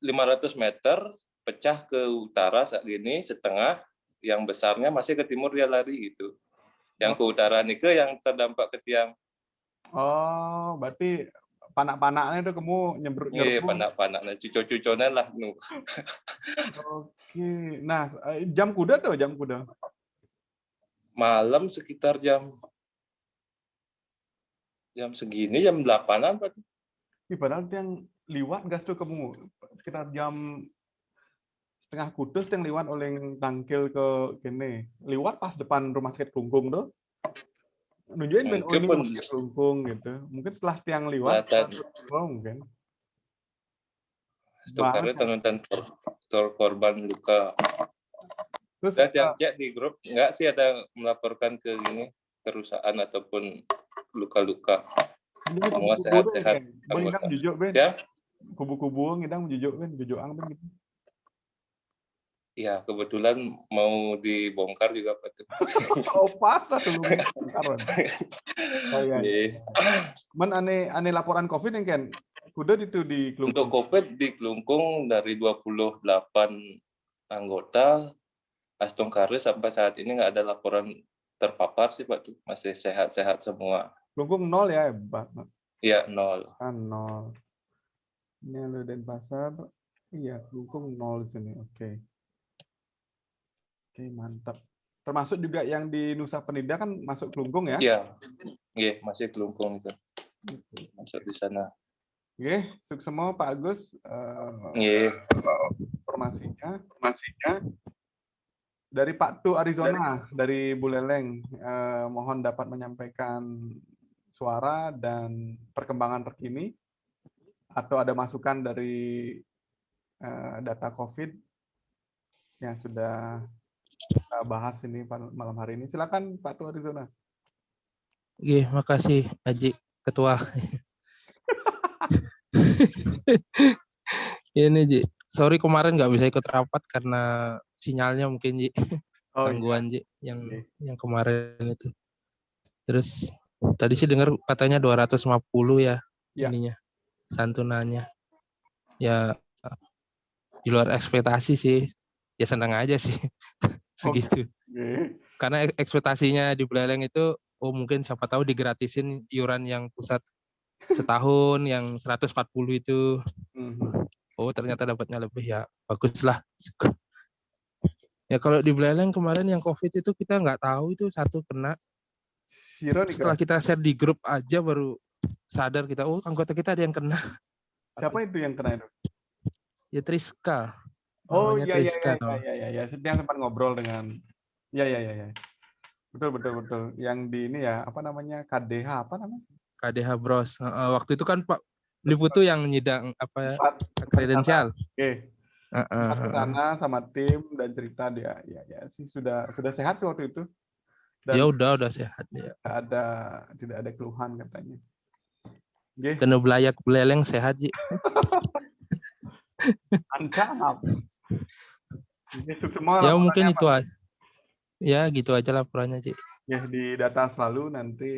meter pecah ke utara saat gini setengah, yang besarnya masih ke timur dia lari gitu. Yang ke utara nih yang terdampak ke tiang. Oh, berarti panak-panaknya itu kamu nyerbu. Iya, panak-panaknya, cuco-cuconya lah. Oke, nah jam kuda tuh, jam kuda. Malam sekitar jam segini, jam 8-an Pak. Padahal yang liwat gas tuh kamu sekitar jam setengah kudus yang liwat oleh tangkil ke kene. Liwat pas depan Rumah Sakit Kelungkung tuh. Nunjukin ben Rumah Sakit Kelungkung gitu. Mungkin setelah tiang liwat mungkin. Karena teman-teman korban luka. Terus yang cek di grup enggak sih ada melaporkan ke ini kerusakan ataupun luka-luka. Semua sehat-sehat. Ya. Kubu-kubu ngidang jujuk kan, jujuang kan gitu. Iya, kebetulan mau dibongkar juga Pak. Oh, pas lah dulu bongkar. Oh iya. Men aneh laporan Covid yang kan kuda itu di Kelungkung. Untuk Covid di Kelungkung dari 28 anggota Astungkaris sampai saat ini nggak ada laporan terpapar sih Pak. Masih sehat-sehat semua. Kelungkung 0 ya, hebat. Iya, 0. Kan 0. Ini ada Denpasar. Iya, Kelungkung 0 di sini. Oke. Oke, mantap. Termasuk juga yang di Nusa Penida kan masuk Kelungkung ya? Iya, masih Kelungkung itu. Masuk di sana. Oke, sukses semua Pak Agus. Informasinya. Dari Pak Tu Arizona, dari Bu Leleng, mohon dapat menyampaikan suara dan perkembangan terkini, atau ada masukan dari data COVID yang sudah kita bahas ini malam hari ini. Silakan Pak Tu Arizona. Oke, makasih Haji Ketua. Ini Ji, sorry kemarin nggak bisa ikut rapat karena sinyalnya mungkin Ji, gangguan Ji yang kemarin itu. Terus tadi sih dengar katanya 250 ya ininya santunannya. Ya di luar ekspektasi sih. Ya senang aja sih segitu. Karena ekspektasinya di Buleleng itu mungkin siapa tahu digratisin iuran yang pusat setahun yang 140 itu. Ternyata dapatnya lebih, ya baguslah. Ya kalau di Buleleng kemarin yang COVID itu kita nggak tahu itu satu kena Shiro nih, Setelah kita share di grup aja baru sadar kita, oh anggota kita ada yang kena. Siapa itu yang kena itu? Ya Triska. Oh Namanya iya iya Triska. iya. Yang sempat ngobrol dengan. Iya. Betul. Yang di ini ya, apa namanya? KDH apa namanya? KDH Bros. Waktu itu kan Pak Liputu yang nyidang apa kredensial. Oke. Ke sana sama tim dan cerita dia. Ya sih sudah sehat sih waktu itu. Dan ya udah sehat ya. Tidak ada keluhan katanya. Kena belayak beleleng sehat sih. Mantap. Ya mungkin itu aja. Ya gitu aja laporannya, Cik. Ya di data selalu nanti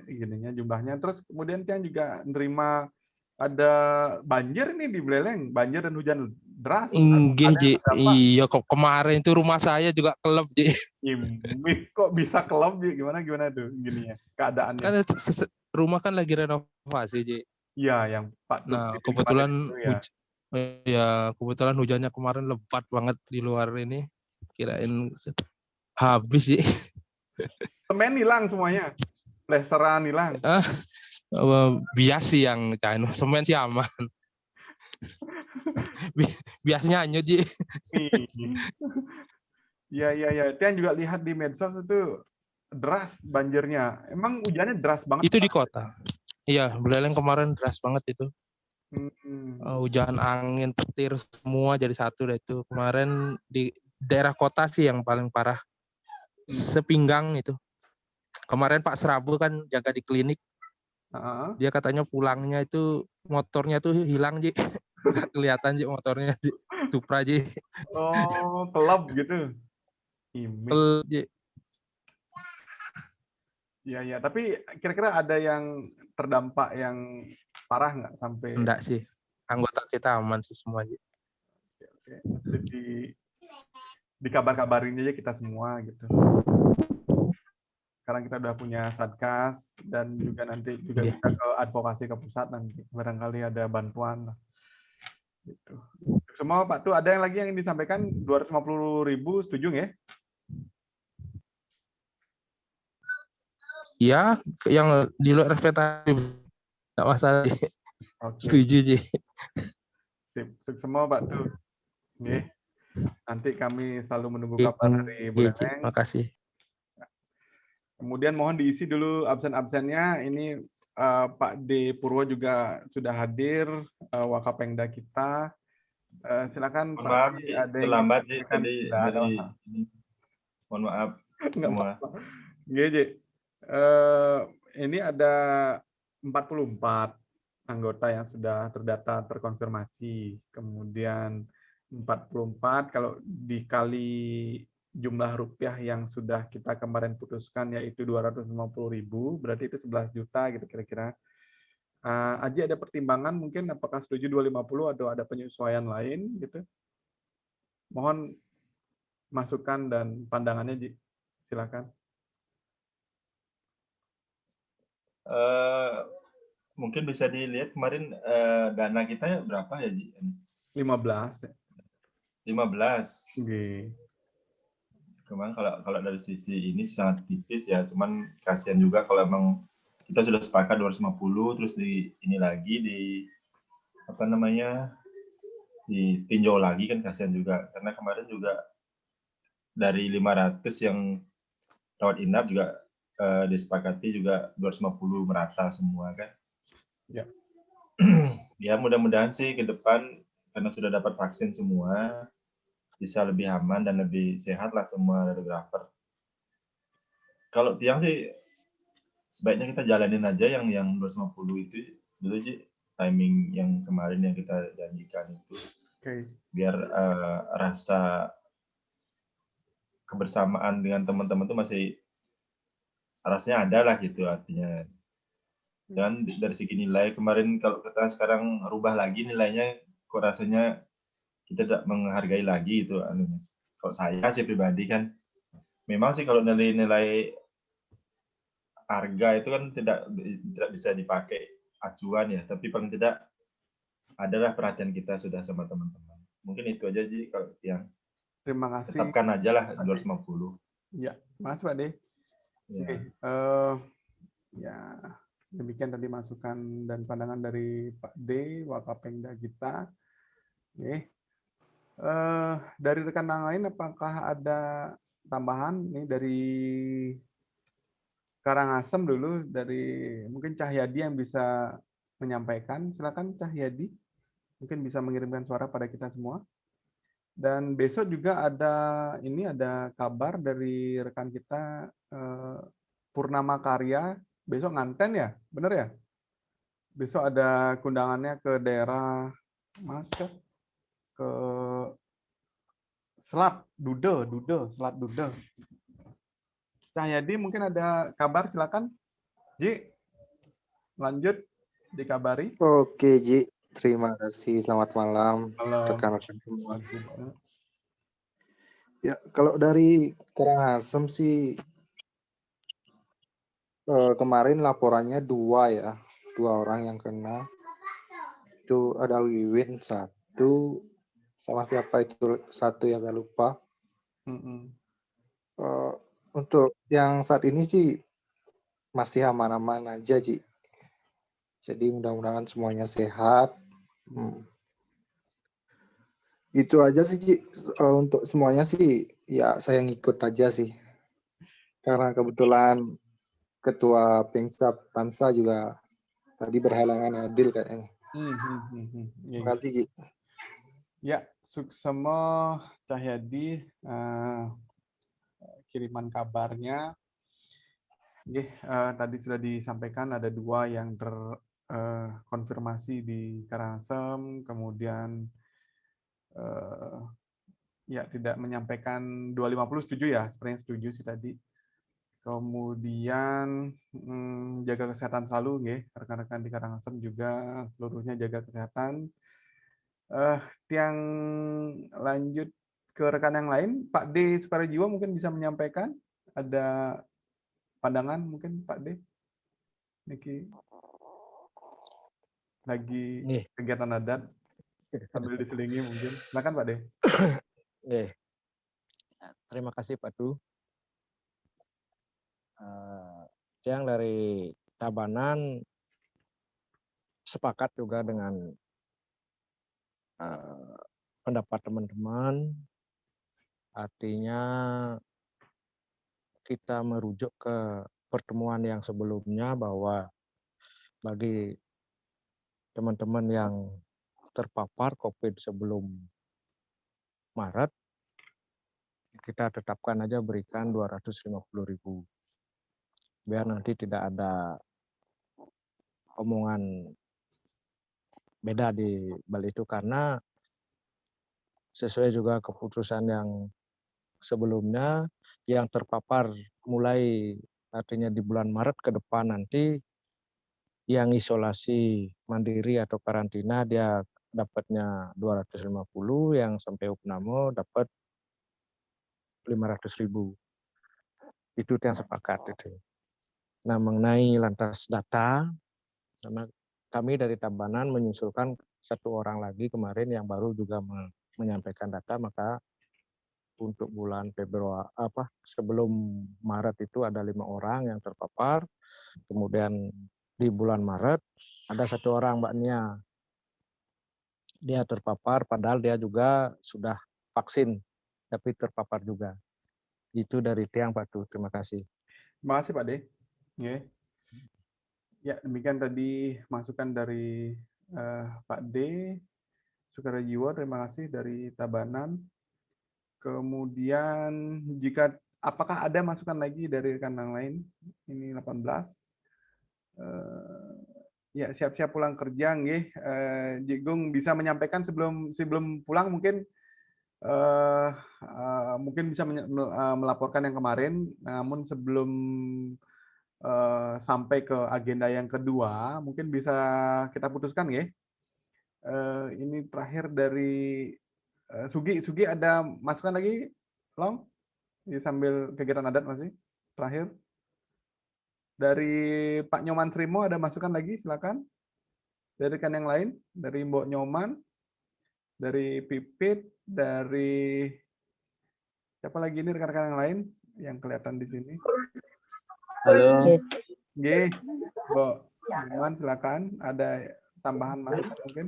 gininya jumlahnya. Terus kemudian Tiang juga nerima ada banjir nih di Beleleng, banjir dan hujan deras. Inggih, Ji. Iya, kok kemarin itu rumah saya juga kelep, Ji. Kok bisa kelep, Ji? Gimana tuh gininya keadaannya? Kan rumah kan lagi renovasi, Ji. Iya, yang Pak. Nah, kebetulan kebetulan hujannya kemarin lebat banget di luar ini. Kirain habis sih. Semen hilang semuanya. Plesteran hilang. Bias sih yang China. Semen sih aman. Biasnya anyut sih. Iya. Tian juga lihat di medsos itu deras banjirnya. Emang hujannya deras banget. Itu di kota. Iya, Beleleng kemarin deras banget itu. Hujan angin, petir semua jadi satu deh itu. Kemarin di daerah kota sih yang paling parah. Sepinggang itu. Kemarin Pak Serabu kan jaga di klinik. Dia katanya pulangnya itu motornya tuh hilang, Ji. Nggak kelihatan, Ji, motornya, Ji. Supra, Ji. Oh, kelab gitu. Kelab, Ji. Iya. Tapi kira-kira ada yang terdampak yang parah nggak sampai? Enggak sih. Anggota kita aman sih semua, Ji. Oke. Jadi dikabar-kabarin aja kita semua gitu. Sekarang kita udah punya satgas dan juga nanti juga bisa ke advokasi ke pusat nanti barangkali ada bantuan lah. Gitu. Semua Pak tuh ada yang lagi yang disampaikan 250.000 setuju ya? Ya, yang di luar ekspektasi nggak masalah. Okay. Setuju, Ji. Sip semua Pak tuh. Oke. Nanti kami selalu menunggu kabar dari Bu Neneng. Terima kasih. Kemudian mohon diisi dulu absen-absennya. Ini Pak D. Purwo juga sudah hadir, Wakapengda kita. Silakan Pak. Maaf, terlambat tadi. Mohon maaf semua. Gini, ini ada 44 anggota yang sudah terdata terkonfirmasi. Kemudian 44 kalau dikali jumlah rupiah yang sudah kita kemarin putuskan yaitu 250.000, berarti itu 11 juta gitu kira-kira. Aji ada pertimbangan mungkin apakah setuju 250 atau ada penyesuaian lain gitu. Mohon masukan dan pandangannya, Ji. Silakan. Mungkin bisa dilihat kemarin dana kita berapa ya, Ji? 15. 15. Okay. Kemarin kalau dari sisi ini sangat tipis ya, cuman kasihan juga kalau emang kita sudah sepakat 250 terus di ini lagi di apa namanya ditinjau lagi kan kasihan juga, karena kemarin juga dari 500 yang rawat inap juga disepakati juga 250 merata semua kan. Ya. Ya mudah-mudahan sih ke depan karena sudah dapat vaksin semua bisa lebih aman dan lebih sehat lah semua radiografer. Kalau Tiang sih sebaiknya kita jalanin aja yang 250 itu dulu sih, timing yang kemarin yang kita janjikan itu. Okay. Biar rasa kebersamaan dengan teman-teman itu masih rasanya ada lah gitu artinya. Dan dari segi nilai kemarin kalau kita sekarang rubah lagi nilainya kok rasanya kita tidak menghargai lagi itu anunya. Kalau saya sih pribadi kan memang sih kalau nilai-nilai harga itu kan tidak bisa dipakai acuan ya, tapi paling tidak adalah perhatian kita sudah sama teman-teman. Mungkin itu aja sih kalau yang terima kasih. Tetapkan aja lah 250. Ya, Mas Pak De. Oke, ya demikian tadi masukan dan pandangan dari Pak D, Wakapengda kita. Oke. Dari rekan yang lain, apakah ada tambahan nih dari Karangasem dulu, dari mungkin Cahyadi yang bisa menyampaikan? Silakan Cahyadi, mungkin bisa mengirimkan suara pada kita semua. Dan besok juga ada kabar dari rekan kita Purnama Karya, besok nganten ya, bener ya? Besok ada kundangannya ke daerah ke Selat Dude, Selat Dude. Cahyadi mungkin ada kabar, silakan. Ji, lanjut dikabari. Oke, Ji. Terima kasih. Selamat malam Halo. rekan-rekan semua. Ya, kalau dari Karangasem sih kemarin laporannya 2 ya. 2 orang yang kena. Itu ada Wiwin 1, sama siapa itu 1 yang saya lupa. Untuk yang saat ini sih masih aman-aman aja, Ji. Jadi mudah-mudahan semuanya sehat. Gitu aja sih, Ji. Untuk semuanya sih ya saya ngikut aja sih. Karena kebetulan Ketua Pengsap Tansa juga tadi berhalangan hadir kayaknya. Terima kasih, Ji. Ya, Suksemo Cahyadi kiriman kabarnya. Tadi sudah disampaikan ada 2 yang terkonfirmasi di Karangasem, kemudian ya tidak menyampaikan 250 setuju ya, sepertinya setuju sih tadi. Kemudian jaga kesehatan selalu, rekan-rekan di Karangasem juga seluruhnya jaga kesehatan. Yang lanjut ke rekan yang lain, Pak D Sukarejiwo mungkin bisa menyampaikan, ada pandangan mungkin Pak D. Niki lagi kegiatan adat sambil diselingi mungkin. Silakan Pak D. Terima kasih Pak Du. Yang dari Tabanan sepakat juga dengan pendapat teman-teman, artinya kita merujuk ke pertemuan yang sebelumnya bahwa bagi teman-teman yang terpapar COVID sebelum Maret, kita tetapkan aja berikan 250.000. Biar nanti tidak ada omongan beda di balik itu, karena sesuai juga keputusan yang sebelumnya, yang terpapar mulai artinya di bulan Maret ke depan nanti yang isolasi mandiri atau karantina dia dapatnya 250, yang sampai Upnamo dapat 500.000. Itu yang sepakat itu. Nah, mengenai lantas data, karena kami dari Tabanan menyusulkan 1 orang lagi kemarin yang baru juga menyampaikan data, maka untuk bulan Februari sebelum Maret itu ada 5 orang yang terpapar. Kemudian di bulan Maret ada 1 orang, Mbak Nia. Dia terpapar padahal dia juga sudah vaksin tapi terpapar juga. Itu dari Tiang Pak Du. Terima kasih. Terima kasih Pak D. Ya, demikian tadi masukan dari Pak D Sukarejiwo, terima kasih dari Tabanan. Kemudian apakah ada masukan lagi dari rekan yang lain? Ini 18. Ya, siap-siap pulang kerja, Jigung bisa menyampaikan sebelum pulang mungkin bisa melaporkan yang kemarin, namun sebelum sampai ke agenda yang kedua, mungkin bisa kita putuskan, ini terakhir dari Sugi ada masukan lagi, Long? Sambil kegiatan adat masih terakhir. Dari Pak Nyoman Trimo ada masukan lagi, silakan. Dari rekan yang lain, dari Mbok Nyoman, dari Pipit, dari siapa lagi ini rekan-rekan yang lain yang kelihatan di sini? Halo. Nggih, Bu Iman, silakan. Ada tambahan masukan mungkin?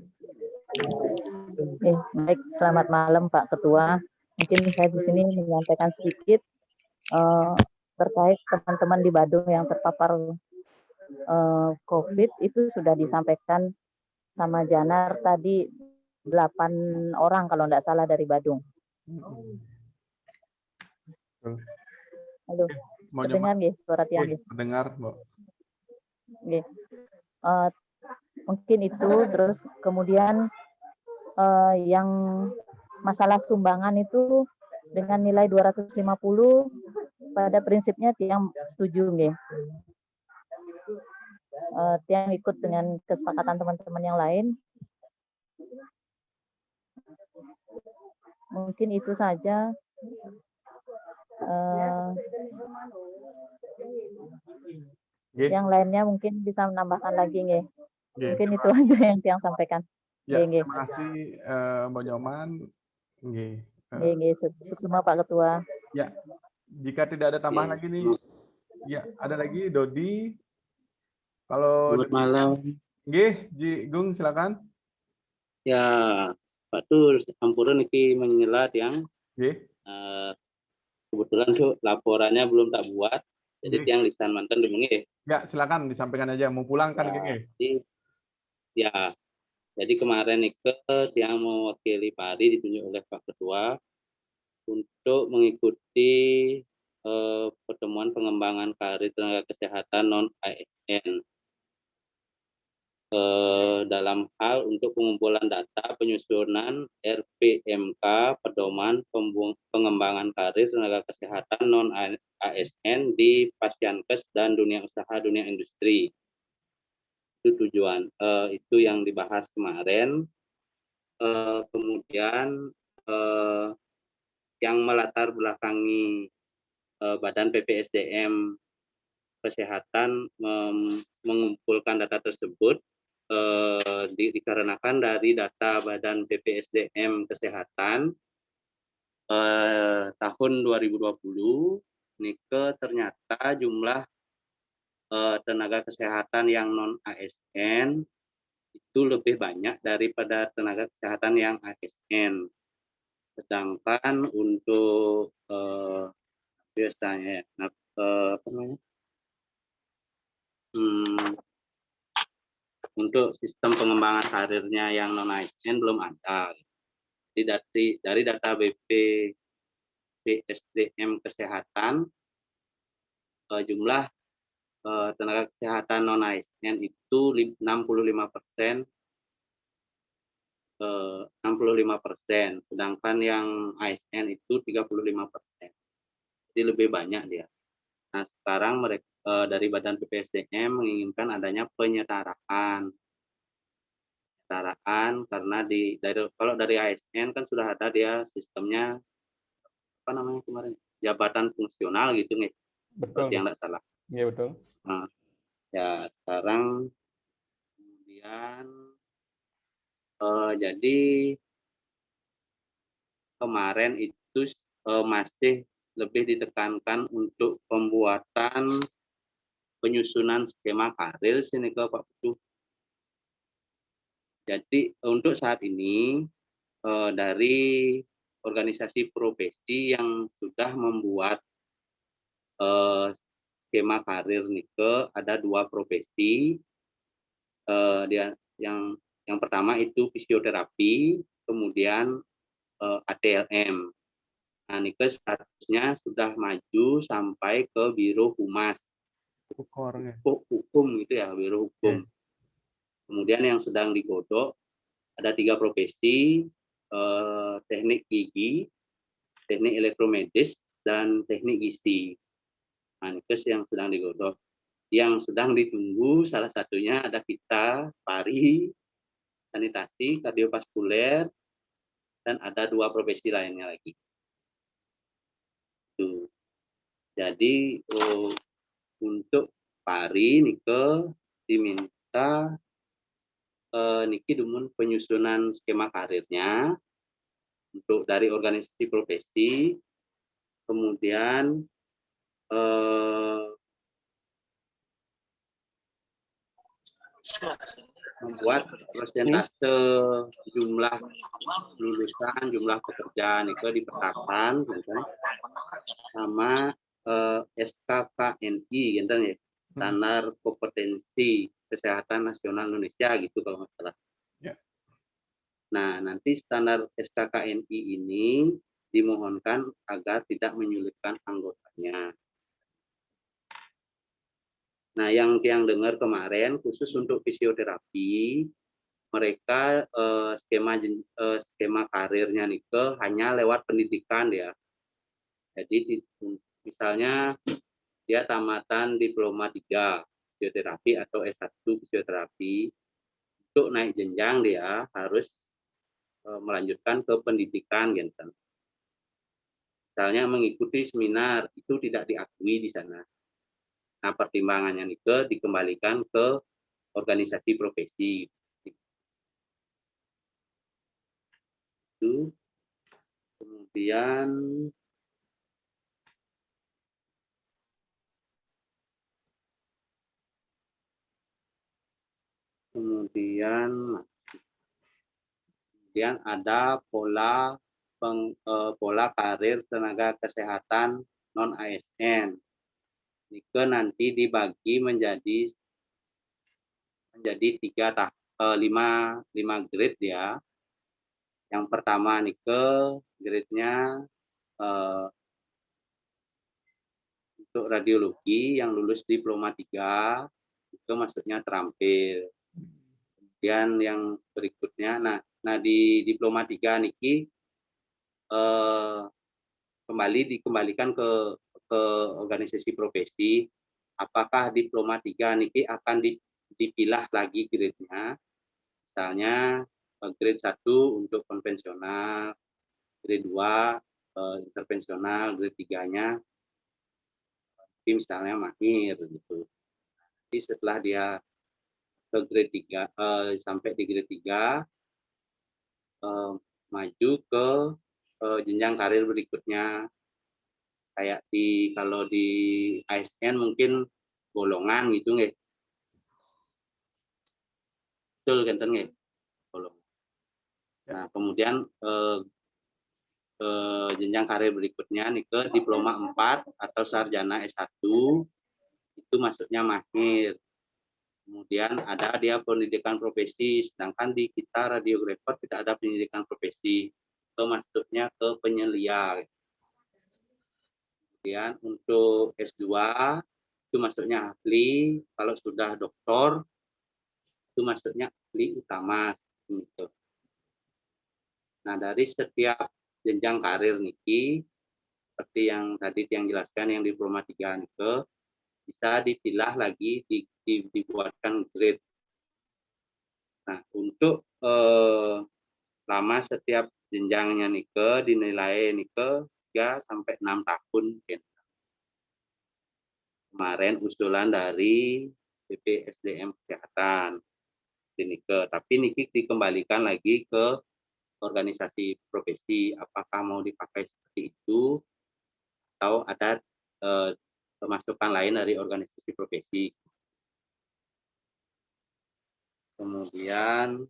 Baik, selamat malam Pak Ketua. Mungkin saya di sini menyampaikan sedikit terkait teman-teman di Badung yang terpapar COVID itu sudah disampaikan sama Janar tadi 8 orang kalau tidak salah dari Badung. Halo, terdengar nggih suara tiang nggih? Mendengar, Bu. Nggih. Mungkin itu, terus kemudian yang masalah sumbangan itu dengan nilai 250 pada prinsipnya tiang setuju nggih. Tiang ikut dengan kesepakatan teman-teman yang lain. Mungkin itu saja. Yang lainnya mungkin bisa menambahkan lagi nggih. Mungkin itu aja yang tiang sampaikan. Ya, terima kasih Mbak Nyoman. Nggih. Nggih, sukses semua Pak Ketua. Ya, jika tidak ada tambahan lagi nih, ya ada lagi Dodi. Kalau Selamat malam. Nggih, Ji Gung silakan. Ya, Pak Tur, ampun iki menyelat yang. Nggih. Kebetulan tuh laporannya belum tak buat, jadi Nggih. tiang lisan mantan dulu nggih. Ya, silakan disampaikan aja. Mau pulang kan nggih. Ya, jadi kemarin itu tiang mewakili Pari ditunjuk oleh Pak Ketua untuk mengikuti pertemuan pengembangan karir tenaga kesehatan non ASN dalam hal untuk pengumpulan data penyusunan RPMK pedoman pengembangan karir tenaga kesehatan non ASN di Pasienkes dan dunia usaha dunia industri. Itu tujuan, itu yang dibahas kemarin. Kemudian yang melatar belakangi Badan PPSDM Kesehatan mengumpulkan data tersebut dikarenakan dari data Badan PPSDM Kesehatan tahun 2020 Nike ternyata jumlah tenaga kesehatan yang non ASN itu lebih banyak daripada tenaga kesehatan yang ASN. Sedangkan untuk biasanya apa namanya? Untuk sistem pengembangan karirnya yang non ASN belum ada. Jadi dari data BPSDM Kesehatan jumlah tenaga kesehatan non ASN itu 65%, sedangkan yang ASN itu 35%. Jadi lebih banyak dia. Nah, sekarang mereka dari Badan PPSDM menginginkan adanya penyetaraan karena kalau dari ASN kan sudah ada dia sistemnya apa namanya kemarin jabatan fungsional gitu nih. Betul. Yang tidak salah. Iya betul. Nah, ya sekarang kemudian jadi kemarin itu masih lebih ditekankan untuk pembuatan penyusunan skema karir sini ke Pak Putu. Jadi untuk saat ini dari organisasi profesi yang sudah membuat skema karir Nike ada 2 profesi. Yang pertama itu fisioterapi, kemudian ATLM. Nah, Nike statusnya sudah maju sampai ke Biro Humas. Hukum gitu ya, Biro Hukum. Kemudian yang sedang digodok ada 3 profesi, teknik gigi, teknik elektromedis, dan teknik gizi. Nah, yang sedang digodok. Yang sedang ditunggu salah satunya ada kita, Pari, sanitasi, kardiovaskuler, dan ada 2 profesi lainnya lagi. Tuh. Jadi untuk Pari, Nike diminta Niki Dumun penyusunan skema karirnya untuk dari organisasi profesi, kemudian membuat persentase jumlah lulusan, jumlah pekerjaan itu dipetakan, sama SKKNI, gitu ya, Standar Kompetensi Kesehatan Nasional Indonesia, gitu kalau nggak salah. Nah, nanti standar SKKNI ini dimohonkan agar tidak menyulitkan anggotanya. Nah, yang dengar kemarin khusus untuk fisioterapi, mereka skema karirnya nih hanya lewat pendidikan ya. Jadi misalnya dia tamatan diploma 3 fisioterapi atau S1 fisioterapi, untuk naik jenjang dia harus melanjutkan ke pendidikan gitu. Misalnya mengikuti seminar itu tidak diakui di sana. Nah, pertimbangannya itu dikembalikan ke organisasi profesi. Itu. Kemudian ada pola karir tenaga kesehatan non ASN. Itu nanti dibagi menjadi 5 grade ya. Yang pertama grade-nya untuk radiologi yang lulus diploma 3 itu maksudnya terampil. Kemudian yang berikutnya, nah di diploma 3 niki dikembalikan ke organisasi profesi, apakah diploma 3 niki akan dipilah lagi grade-nya. Misalnya grade 1 untuk konvensional, grade 2 intervensional, grade 3-nya misalnya mahir gitu. Jadi setelah dia ke grade 3 sampai di grade 3 maju ke jenjang karir berikutnya. Kayak kalau di ASN mungkin golongan gitu nggih. Betul kan nggih? Golongan. Nah, kemudian jenjang karir berikutnya ke diploma 4 atau sarjana S1 itu maksudnya mahir. Kemudian ada dia pendidikan profesi, sedangkan di kita radiografer tidak ada pendidikan profesi, itu maksudnya ke penyelia. Kemudian untuk S2 itu maksudnya ahli, kalau sudah doktor itu maksudnya ahli utama. Gitu. Nah, dari setiap jenjang karir niki, seperti yang tadi yang jelaskan yang diploma 3 niki, bisa dipilah lagi, dibuatkan grade. Nah, untuk lama setiap jenjangnya nike dinilai nike 3 sampai 6 tahun. Kemarin usulan dari BPSDM Kesehatan nike, tapi niki dikembalikan lagi ke organisasi profesi, apakah mau dipakai seperti itu atau ada masukan lain dari organisasi profesi. Kemudian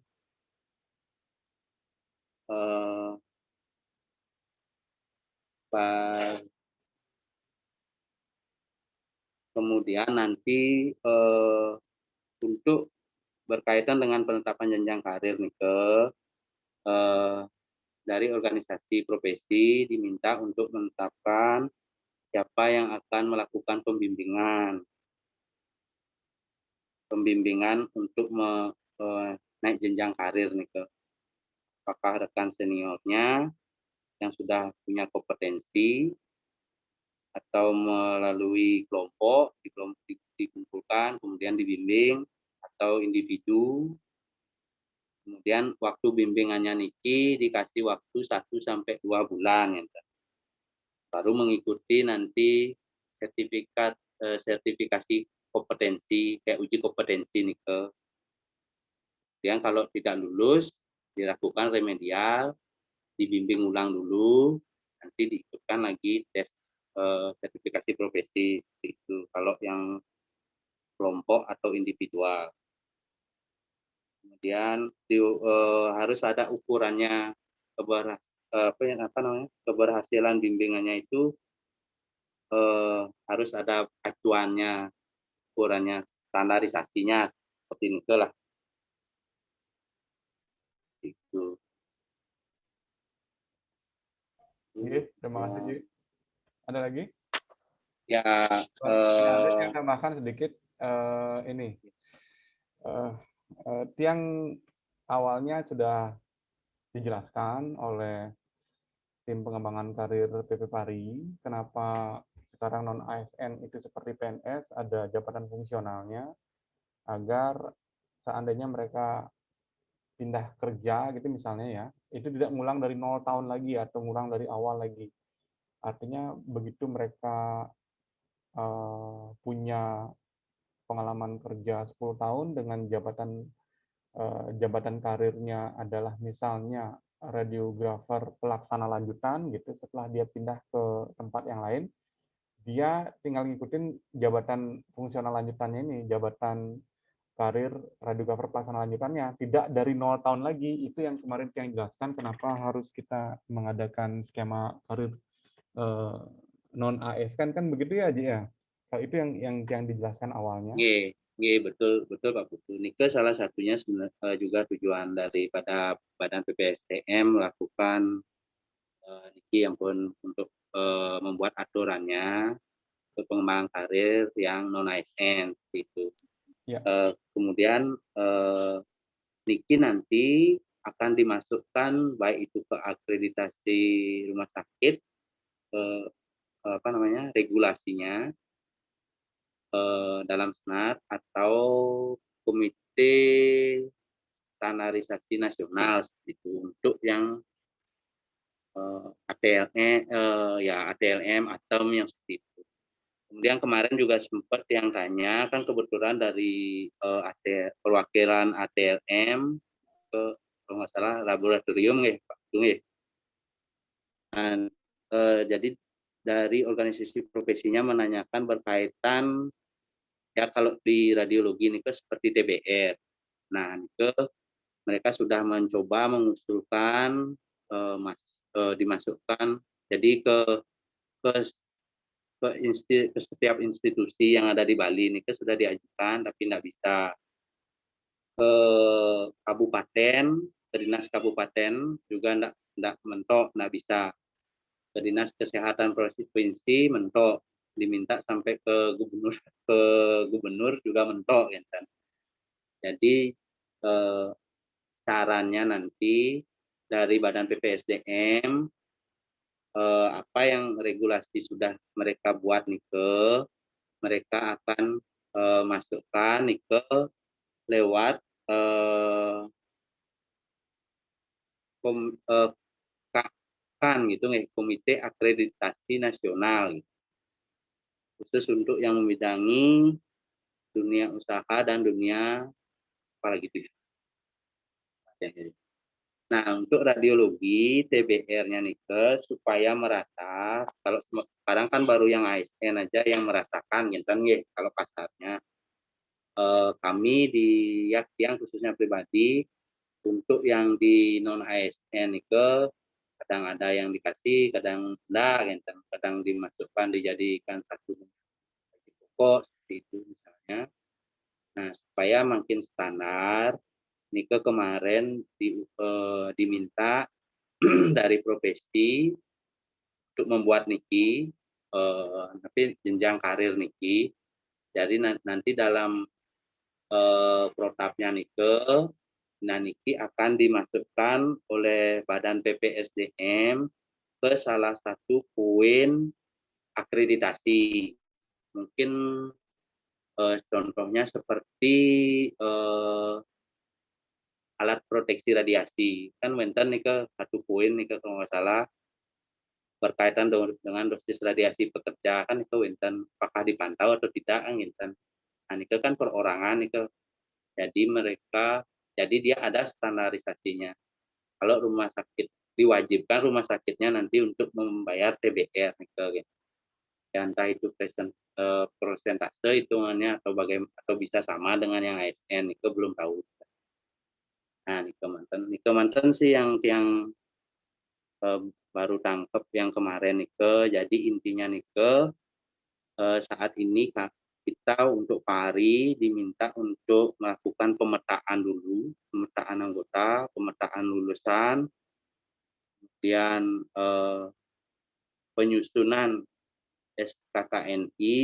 nanti untuk berkaitan dengan penetapan jenjang karir dari organisasi profesi diminta untuk menetapkan siapa yang akan melakukan pembimbingan untuk naik jenjang karir apakah rekan seniornya yang sudah punya kompetensi atau melalui kelompok dikumpulkan kemudian dibimbing atau individu. Kemudian waktu bimbingannya niki dikasih waktu 1 sampai 2 bulan baru mengikuti nanti sertifikasi kompetensi kayak uji kompetensi Kemudian kalau tidak lulus dilakukan remedial, dibimbing ulang dulu, nanti diikutkan lagi tes sertifikasi profesi itu kalau yang kelompok atau individual. Kemudian harus ada ukurannya, keberhasilan bimbingannya itu harus ada acuannya, ukurannya, standarisasinya seperti itu lah. Itu. Oke, terima kasih Ji. Ada lagi? Ya. Saya tambahkan sedikit ini. Yang awalnya sudah dijelaskan oleh tim pengembangan karir PP Pari, kenapa sekarang non ASN itu seperti PNS, ada jabatan fungsionalnya, agar seandainya mereka pindah kerja gitu misalnya ya, itu tidak ngulang dari 0 tahun lagi atau ngulang dari awal lagi. Artinya begitu mereka punya pengalaman kerja 10 tahun dengan jabatan karirnya adalah misalnya radiografer pelaksana lanjutan gitu, setelah dia pindah ke tempat yang lain, dia tinggal ngikutin jabatan fungsional lanjutannya ini, jabatan karir radiografer pelaksana lanjutannya, tidak dari 0 tahun lagi. Itu yang kemarin yang jelaskan kenapa harus kita mengadakan skema karir non ASN kan begitu ya, Ji ya. Kalau itu yang dijelaskan awalnya. Betul Pak Putu. Nike salah satunya sebenarnya juga tujuan daripada Badan PPSDM melakukan Nike yang pun untuk membuat aturannya untuk pengembangan karir yang non ASN itu. Ya. Kemudian Niki nanti akan dimasukkan baik itu ke akreditasi rumah sakit, regulasinya dalam SNAT atau komite standarisasi nasional itu untuk yang ATLM atau yang seperti itu. Kemudian kemarin juga sempat yang tanya, kan kebetulan dari perwakilan ATLM ke kalau nggak salah laboratorium ya Pak Tung ya. Dan jadi dari organisasi profesinya menanyakan berkaitan ya kalau di radiologi ini seperti TBR. Nah, mereka sudah mencoba mengusulkan dimasukkan jadi ke setiap institusi yang ada di Bali ini sudah diajukan tapi tidak bisa. Ke kabupaten, ke dinas kabupaten juga tidak mentok, tidak bisa. Ke dinas kesehatan provinsi mentok, diminta sampai ke gubernur juga mentok ya kan. Jadi sarannya nanti dari Badan PPSDM apa yang regulasi sudah mereka buat nih mereka akan masukkan nih lewat Komite Akreditasi Nasional khusus untuk yang membidangi dunia usaha dan dunia apalagi itu ya. Nah, untuk radiologi TBR-nya nih supaya merata, kalau sekarang kan baru yang ASN aja yang merasakan gitu kan ya, kalau pasarnya kami di yang khususnya pribadi untuk yang di non ASN itu kadang ada yang dikasih, kadang enggak, kadang dimasukkan dijadikan satu pokok seperti itu misalnya. Nah, supaya makin standar, Nike kemarin diminta dari profesi untuk membuat Niki, tapi jenjang karir Niki. Jadi nanti dalam protapnya Niki akan dimasukkan oleh Badan PPSDM ke salah satu poin akreditasi. Mungkin contohnya seperti alat proteksi radiasi. Kan wenten nih satu poin nih kalau nggak salah berkaitan dengan dosis radiasi pekerja kan itu wenten apakah dipantau atau tidak kan. Nah, ini kan perorangan itu. Jadi dia ada standarisasinya. Kalau rumah sakit diwajibkan rumah sakitnya nanti untuk membayar TBR gitu. Ya, entah itu persentase hitungannya atau bagaimana atau bisa sama dengan yang ASN itu belum tahu. Nah, Nike mantan sih yang baru tangkep yang kemarin Nike. Jadi intinya Nike saat ini kita untuk Pari diminta untuk melakukan pemetaan dulu, pemetaan anggota, pemetaan lulusan, kemudian penyusunan SKKNI,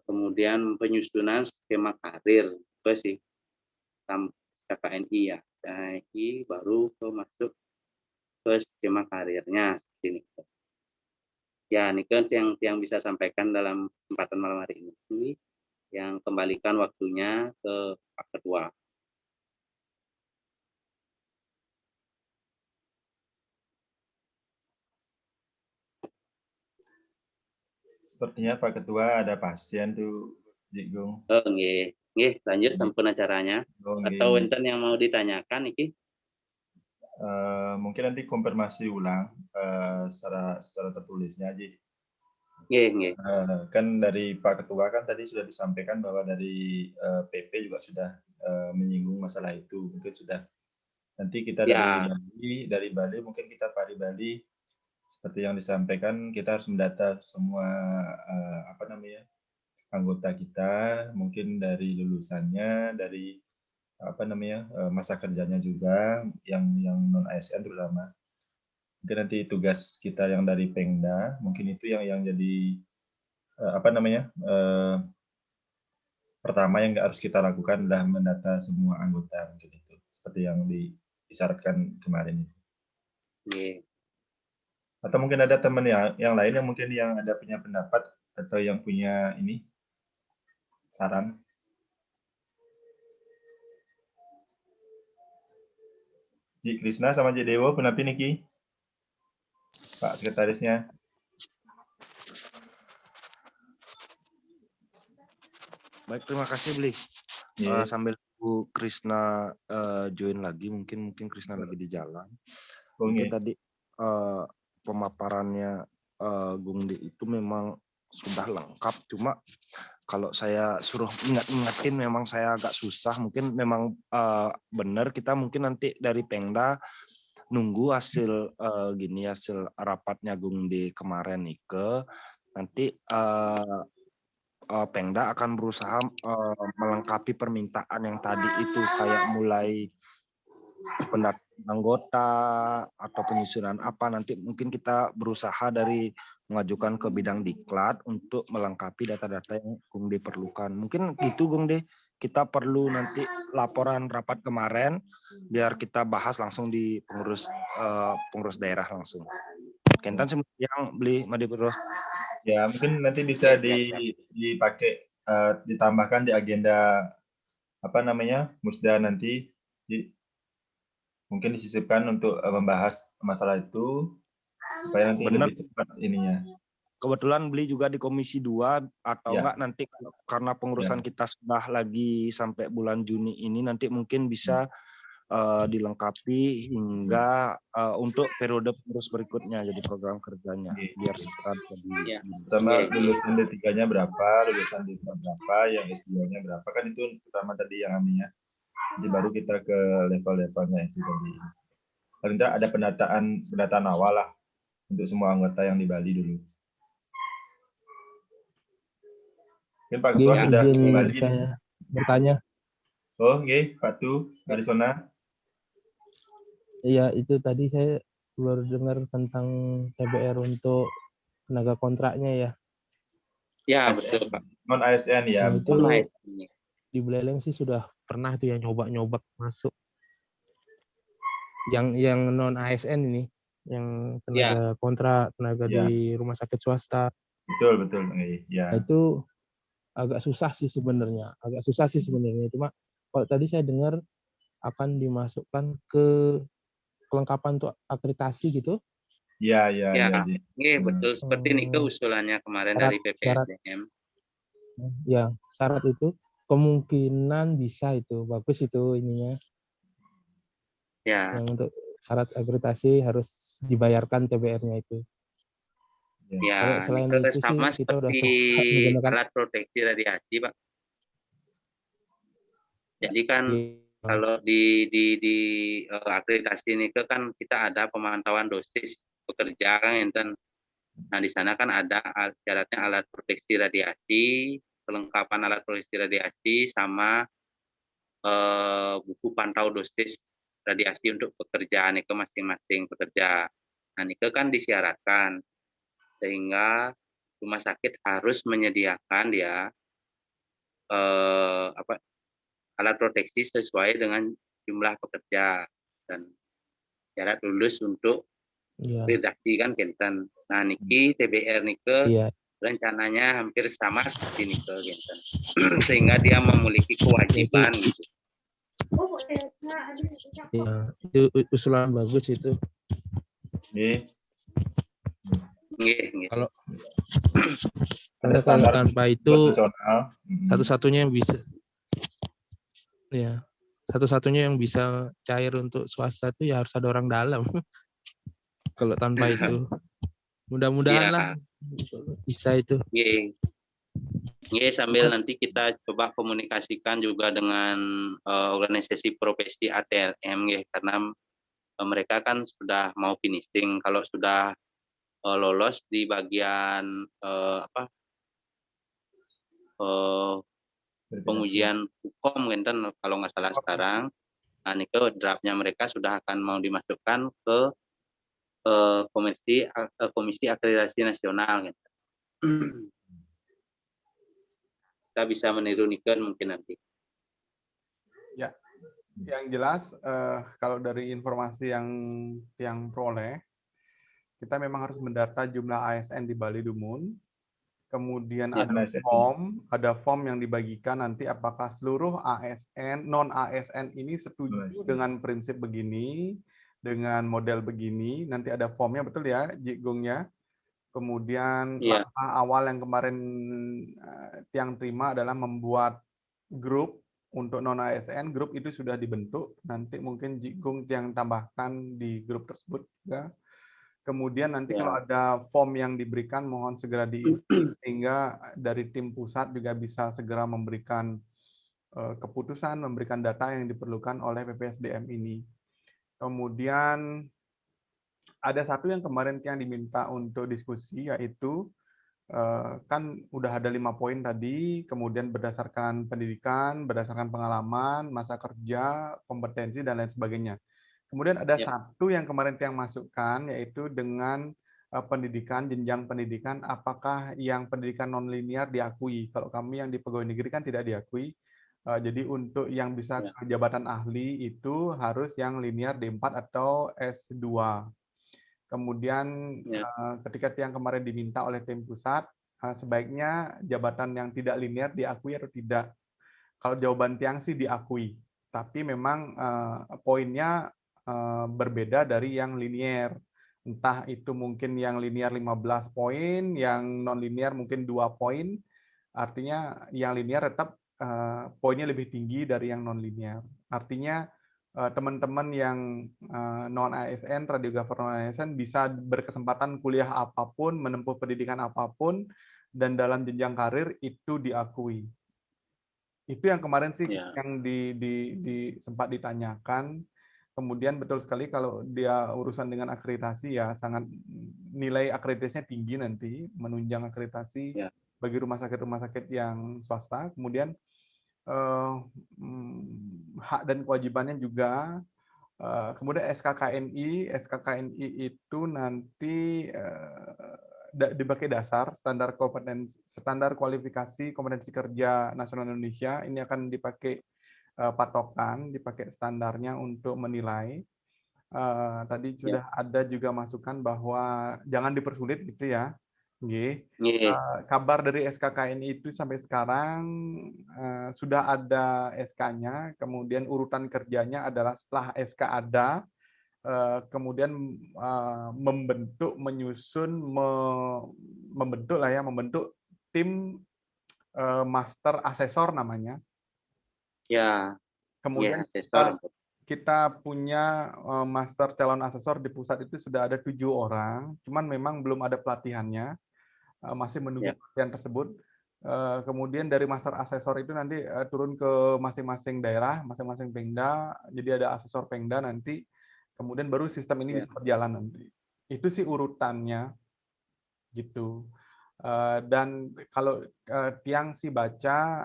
kemudian penyusunan skema karir, itu sih SKKNI ya. SKKNI baru masuk ke skema karirnya seperti ini. Ya, ini kan yang bisa sampaikan dalam kesempatan malam hari ini. Yang kembalikan waktunya ke Pak Ketua. Sepertinya Pak Ketua ada pasien tuh, Jigung. Oh, nggih, lanjut sampun acaranya. Oh, Atau enten yang mau ditanyakan iki? Mungkin nanti konfirmasi ulang secara tertulisnya aja. Nggih. Kan dari Pak Ketua kan tadi sudah disampaikan bahwa dari PP juga sudah menyinggung masalah itu. Mungkin sudah nanti kita dari Bali mungkin kita Pari Bali seperti yang disampaikan kita harus mendata semua anggota kita, mungkin dari lulusannya, dari masa kerjanya juga yang non ASN terutama. Mungkin nanti tugas kita yang dari Pengda, mungkin itu yang jadi pertama yang harus kita lakukan adalah mendata semua anggota, mungkin itu seperti yang disyaratkan kemarin. Atau mungkin ada teman yang lain yang mungkin yang ada punya pendapat atau yang punya saran. Ji Krisna sama Ji Dewo, penapi niki, Pak Sekretarisnya. Baik, terima kasih Bli. Sambil Bu Krisna join lagi, mungkin Krisna lagi di jalan. Mungkin tadi pemaparannya Gungdi itu memang sudah lengkap, cuma kalau saya suruh ingat-ingatin memang saya agak susah. Mungkin memang benar kita mungkin nanti dari Pengda nunggu hasil hasil rapatnya Gungdi kemarin Nike. Nanti Pengda akan berusaha melengkapi permintaan yang tadi itu, kayak mulai pendataan anggota atau penyusunan apa, nanti mungkin kita berusaha dari mengajukan ke bidang diklat untuk melengkapi data-data yang Gungde perlukan. Mungkin gitu Gungde, kita perlu nanti laporan rapat kemarin biar kita bahas langsung di pengurus daerah langsung. Kentan yang Bli Madipuro. Ya, mungkin nanti bisa dipakai ditambahkan di agenda Musda nanti. Mungkin disisipkan untuk membahas masalah itu supaya nanti lebih cepat ininya. Kebetulan Bli juga di Komisi 2 atau enggak nanti karena pengurusan kita sudah lagi sampai bulan Juni ini, nanti mungkin bisa dilengkapi hingga untuk periode pengurus berikutnya, jadi program kerjanya biar sekarang pertama lulusan D3-nya berapa, lulusan D4 berapa, yang S2-nya berapa, kan itu pertama tadi yang aminnya. Jadi baru kita ke level-levelnya itu tadi. Paling tidak ada pendataan awal lah untuk semua anggota yang di Bali dulu. Mungkin Pak Ketua sudah kembali. Saya bertanya. Oh, oke, Pak Tu, Arizona. Iya, itu tadi saya baru dengar tentang TBR untuk tenaga kontraknya ya. Ya, betul Pak. Non ASN ya. Nah, itu di Buleleng sih sudah pernah tuh yang nyoba masuk. Yang non ASN ini, yang tenaga kontrak, tenaga di rumah sakit swasta. Betul. Ya. Nah, itu agak susah sih sebenarnya. Cuma kalau tadi saya dengar akan dimasukkan ke kelengkapan untuk akreditasi gitu. Iya. Betul. Seperti ini usulannya kemarin dari PPSDM. Ya, syarat itu kemungkinan bisa itu. Bagus itu ininya. Ya. Yang untuk syarat akreditasi harus dibayarkan TBR-nya itu. Ya, selain itu sama sih, kita seperti alat proteksi radiasi, Pak. Jadi kan Kalau di akreditasi ini kan kita ada pemantauan dosis pekerja kan enten. Nah di sana kan ada syaratnya alat proteksi radiasi, kelengkapan alat proteksi radiasi sama buku pantau dosis radiasi untuk pekerjaan itu masing-masing pekerja. Nah itu kan disyaratkan sehingga rumah sakit harus menyediakan ya alat proteksi sesuai dengan jumlah pekerja dan syarat lulus untuk redaksi kan Genten. Nah niki TBR nike rencananya hampir sama seperti nike Genten. Sehingga dia memiliki kewajiban gitu. Ya, itu usulan bagus itu. Kalau tanpa itu satu-satunya yang bisa satu-satunya yang bisa cair untuk swasta itu ya harus ada orang dalam. Kalau tanpa itu mudah-mudahan lah bisa itu. Sambil nanti kita coba komunikasikan juga dengan organisasi profesi ATLM karena mereka kan sudah mau finishing. Kalau sudah lolos di bagian pengujian hukum kalau nggak salah sekarang, nah ini draftnya mereka sudah akan mau dimasukkan ke komisi akreditasi nasional. Gitu. Kita bisa meniru Niken mungkin nanti. Ya, yang jelas kalau dari informasi yang peroleh, kita memang harus mendata jumlah ASN di Bali Dumun. Kemudian ada form yang dibagikan nanti apakah seluruh ASN, non ASN ini setuju dengan prinsip begini, dengan model begini. Nanti ada formnya, betul ya, Jigongnya. Kemudian langkah awal yang kemarin Tiang terima adalah membuat grup untuk non ASN. Grup itu sudah dibentuk. Nanti mungkin Jigong yang tambahkan di grup tersebut juga. Kemudian nanti kalau ada form yang diberikan mohon segera diisi sehingga dari tim pusat juga bisa segera memberikan keputusan, memberikan data yang diperlukan oleh PPSDM ini. Kemudian ada satu yang kemarin yang diminta untuk diskusi yaitu kan udah ada 5 poin tadi, kemudian berdasarkan pendidikan, berdasarkan pengalaman, masa kerja, kompetensi dan lain sebagainya. Kemudian ada satu yang kemarin yang masukkan yaitu dengan pendidikan, jenjang pendidikan, apakah yang pendidikan non-linear diakui? Kalau kami yang di pegawai negeri kan tidak diakui. Jadi untuk yang bisa ke jabatan ahli itu harus yang linear D4 atau S2. Kemudian ketika yang kemarin diminta oleh tim pusat, sebaiknya jabatan yang tidak linear diakui atau tidak. Kalau jawaban Tiang sih diakui, tapi memang poinnya berbeda dari yang linear. Entah itu mungkin yang linear 15 poin, yang non-linear mungkin 2 poin. Artinya yang linear tetap poinnya lebih tinggi dari yang non-linear. Artinya teman-teman yang non-ASN, radiografer non-ASN bisa berkesempatan kuliah apapun, menempuh pendidikan apapun, dan dalam jenjang karir itu diakui. Itu yang kemarin sih yang sempat ditanyakan. Kemudian betul sekali kalau dia urusan dengan akreditasi ya sangat nilai akreditasinya tinggi nanti, menunjang akreditasi bagi rumah sakit yang swasta. Kemudian hak dan kewajibannya juga. Kemudian SKKNI itu nanti dipakai dasar standar kualifikasi kompetensi kerja nasional Indonesia. Ini akan dipakai patokan, dipakai standarnya untuk menilai. Tadi sudah ada juga masukan bahwa jangan dipersulit gitu ya. Kabar dari SKKNI itu sampai sekarang sudah ada SK-nya, kemudian urutan kerjanya adalah setelah SK ada, kemudian membentuk tim master asesor namanya. Kemudian kita punya master calon asesor di pusat itu sudah ada 7 orang, cuman memang belum ada pelatihannya, masih menunggu pelatihan tersebut. Kemudian dari master asesor itu nanti turun ke masing-masing daerah, masing-masing Pemda. Jadi ada asesor Pemda nanti, kemudian baru sistem ini bisa berjalan nanti. Itu sih urutannya, gitu. Dan kalau Tiang sih baca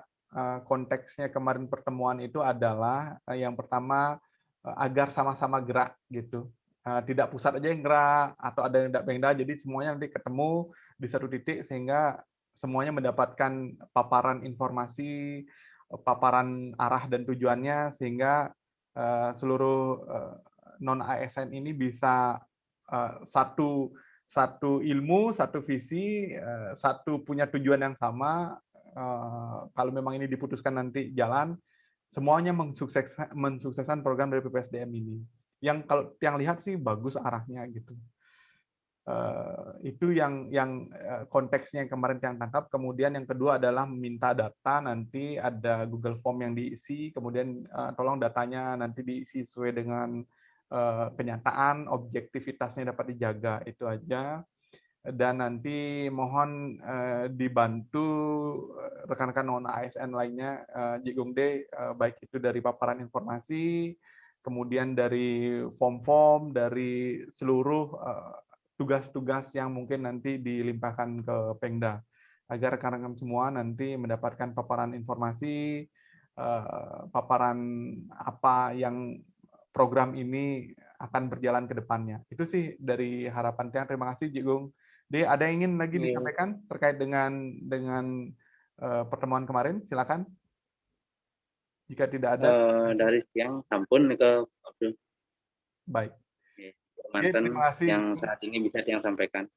konteksnya kemarin pertemuan itu adalah yang pertama agar sama-sama gerak gitu. Tidak pusat aja yang gerak atau ada yang tidak Pemda, jadi semuanya nanti ketemu di satu titik sehingga semuanya mendapatkan paparan informasi, paparan arah dan tujuannya sehingga seluruh non ASN ini bisa satu ilmu, satu visi, satu punya tujuan yang sama. Kalau memang ini diputuskan nanti jalan, semuanya mensukseskan program dari PPSDM ini. Yang kalau yang lihat sih bagus arahnya gitu. Itu yang konteksnya yang kemarin yang tangkap. Kemudian yang kedua adalah meminta data, nanti ada Google Form yang diisi, kemudian tolong datanya nanti diisi sesuai dengan kenyataan, objektivitasnya dapat dijaga, itu aja. Dan nanti mohon dibantu rekan-rekan non ASN lainnya, Jigongde, baik itu dari paparan informasi, kemudian dari form-form, dari seluruh tugas-tugas yang mungkin nanti dilimpahkan ke Pemda, agar rekan-rekan semua nanti mendapatkan paparan informasi, paparan apa yang program ini akan berjalan ke depannya. Itu sih dari harapan Tiang. Terima kasih, Jigung. Ada yang ingin lagi disampaikan terkait dengan pertemuan kemarin? Silakan. Jika tidak ada. Dari siang sampun ke Abdul. Baik. Mantan terima kasih. Yang saat ini bisa yang sampaikan.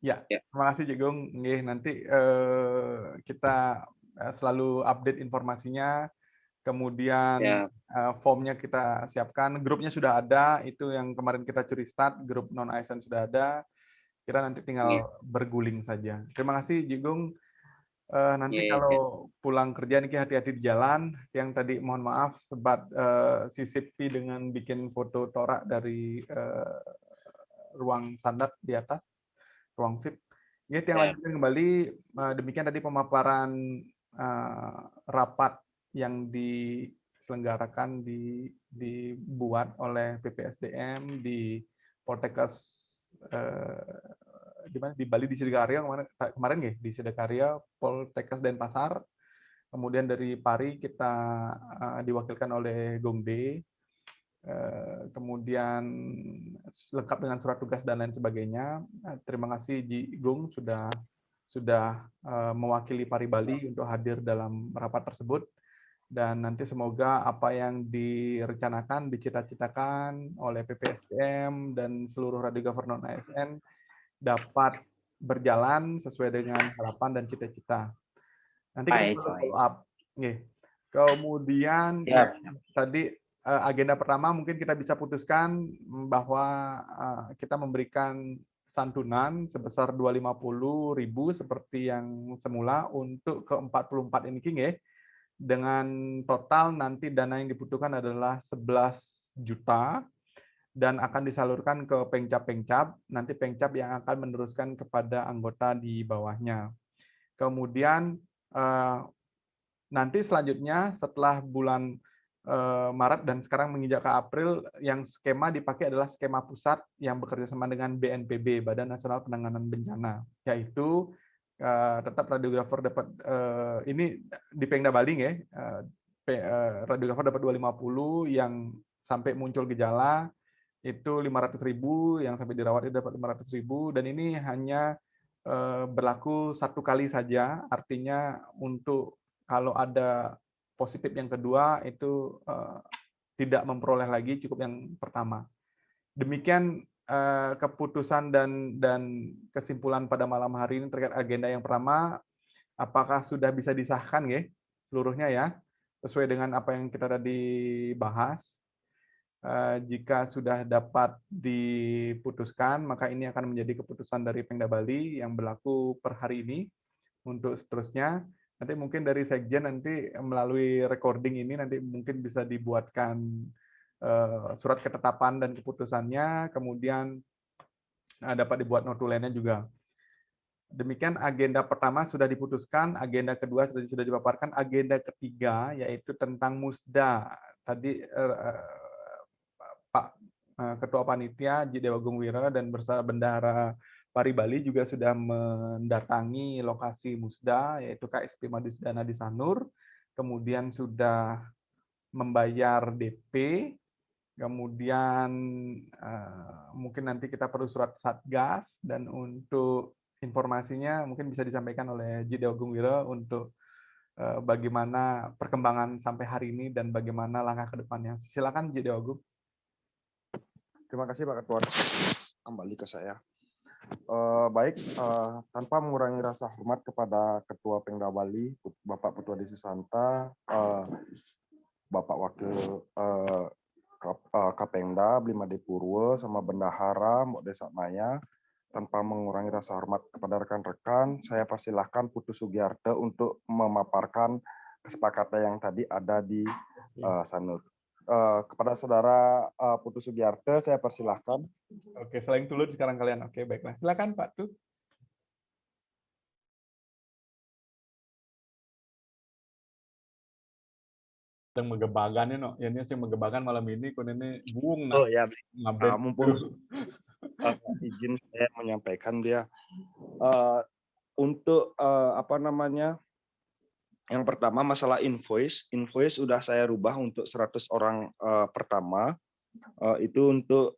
Ya, terima kasih Jigung. Nanti kita selalu update informasinya. Kemudian formnya kita siapkan, grupnya sudah ada, itu yang kemarin kita curi start, grup non ASN sudah ada. Kita nanti tinggal berguling saja. Terima kasih Jigung. Nanti kalau pulang kerja nih hati-hati di jalan. Yang tadi mohon maaf sebat sisipi dengan bikin foto torak dari ruang sandat di atas, ruang VIP. Yang lanjutkan kembali. Demikian tadi pemaparan rapat yang diselenggarakan dibuat oleh PPSDM di Poltekkes di Bali, di Sidakarya kemarin ya, di Sidakarya, Poltekkes Denpasar. Kemudian dari Pari kita diwakilkan oleh Gongde. Kemudian lengkap dengan surat tugas dan lain sebagainya. Terima kasih Jigung sudah mewakili Pari Bali untuk hadir dalam rapat tersebut. Dan nanti semoga apa yang direncanakan, dicita-citakan oleh PPSDM dan seluruh Radio Government ASN dapat berjalan sesuai dengan harapan dan cita-cita. Nanti kita follow up. Kemudian tadi agenda pertama mungkin kita bisa putuskan bahwa kita memberikan santunan sebesar 250.000 seperti yang semula untuk ke 44 ini King ya. Dengan total nanti dana yang dibutuhkan adalah 11 juta dan akan disalurkan ke pengcap-pengcap, nanti pengcap yang akan meneruskan kepada anggota di bawahnya. Kemudian nanti selanjutnya setelah bulan Maret dan sekarang menginjak ke April, yang skema dipakai adalah skema pusat yang bekerja sama dengan BNPB, Badan Nasional Penanganan Bencana, yaitu tetap radiografer dapat ini di Pemda Bali ya, radiografer dapat 250, yang sampai muncul gejala itu 500.000, yang sampai dirawat itu dapat 500.000, dan ini hanya berlaku satu kali saja, artinya untuk kalau ada positif yang kedua itu tidak memperoleh lagi, cukup yang pertama. Demikian keputusan dan kesimpulan pada malam hari ini terkait agenda yang pertama. Apakah sudah bisa disahkan ya seluruhnya ya, sesuai dengan apa yang kita tadi bahas? Jika sudah dapat diputuskan, maka ini akan menjadi keputusan dari Pemda Bali yang berlaku per hari ini. Untuk seterusnya, nanti mungkin dari Sekjen nanti melalui recording ini nanti mungkin bisa dibuatkan surat ketetapan dan keputusannya, kemudian dapat dibuat notulennya juga. Demikian agenda pertama sudah diputuskan, agenda kedua sudah dipaparkan, agenda ketiga yaitu tentang Musda. Tadi Pak Ketua Panitia Jidewa Gungwira dan bersama Bendahara Pari Bali juga sudah mendatangi lokasi Musda yaitu KSP Madisdana di Sanur, kemudian sudah membayar DP, kemudian mungkin nanti kita perlu surat Satgas, dan untuk informasinya mungkin bisa disampaikan oleh Jidewa Gungwira untuk bagaimana perkembangan sampai hari ini dan bagaimana langkah ke depannya. Silakan Jidewa Gung. Terima kasih Pak Ketua. Kembali ke saya. Baik, tanpa mengurangi rasa hormat kepada Ketua Pemda Bali, Bapak Putua Desi Santa, Bapak Wakil Kapengda, Blimade Purwo, sama Bendahara, Mbok Desa Maya, tanpa mengurangi rasa hormat kepada rekan-rekan, saya persilahkan Putu Sugiarto untuk memaparkan kesepakatan yang tadi ada di Sanur. Kepada Saudara Putu Sugiarto, saya persilahkan. Oke, selain dulu sekarang kalian. Oke, baiklah. Silakan Pak Tu. Yang megebagannya, no. Ini sih megebagan malam ini, kun ini buung. Oh ya, ngaben. mumpung izin saya menyampaikan dia untuk apa namanya, yang pertama masalah invoice sudah saya rubah untuk 100 orang pertama. Itu untuk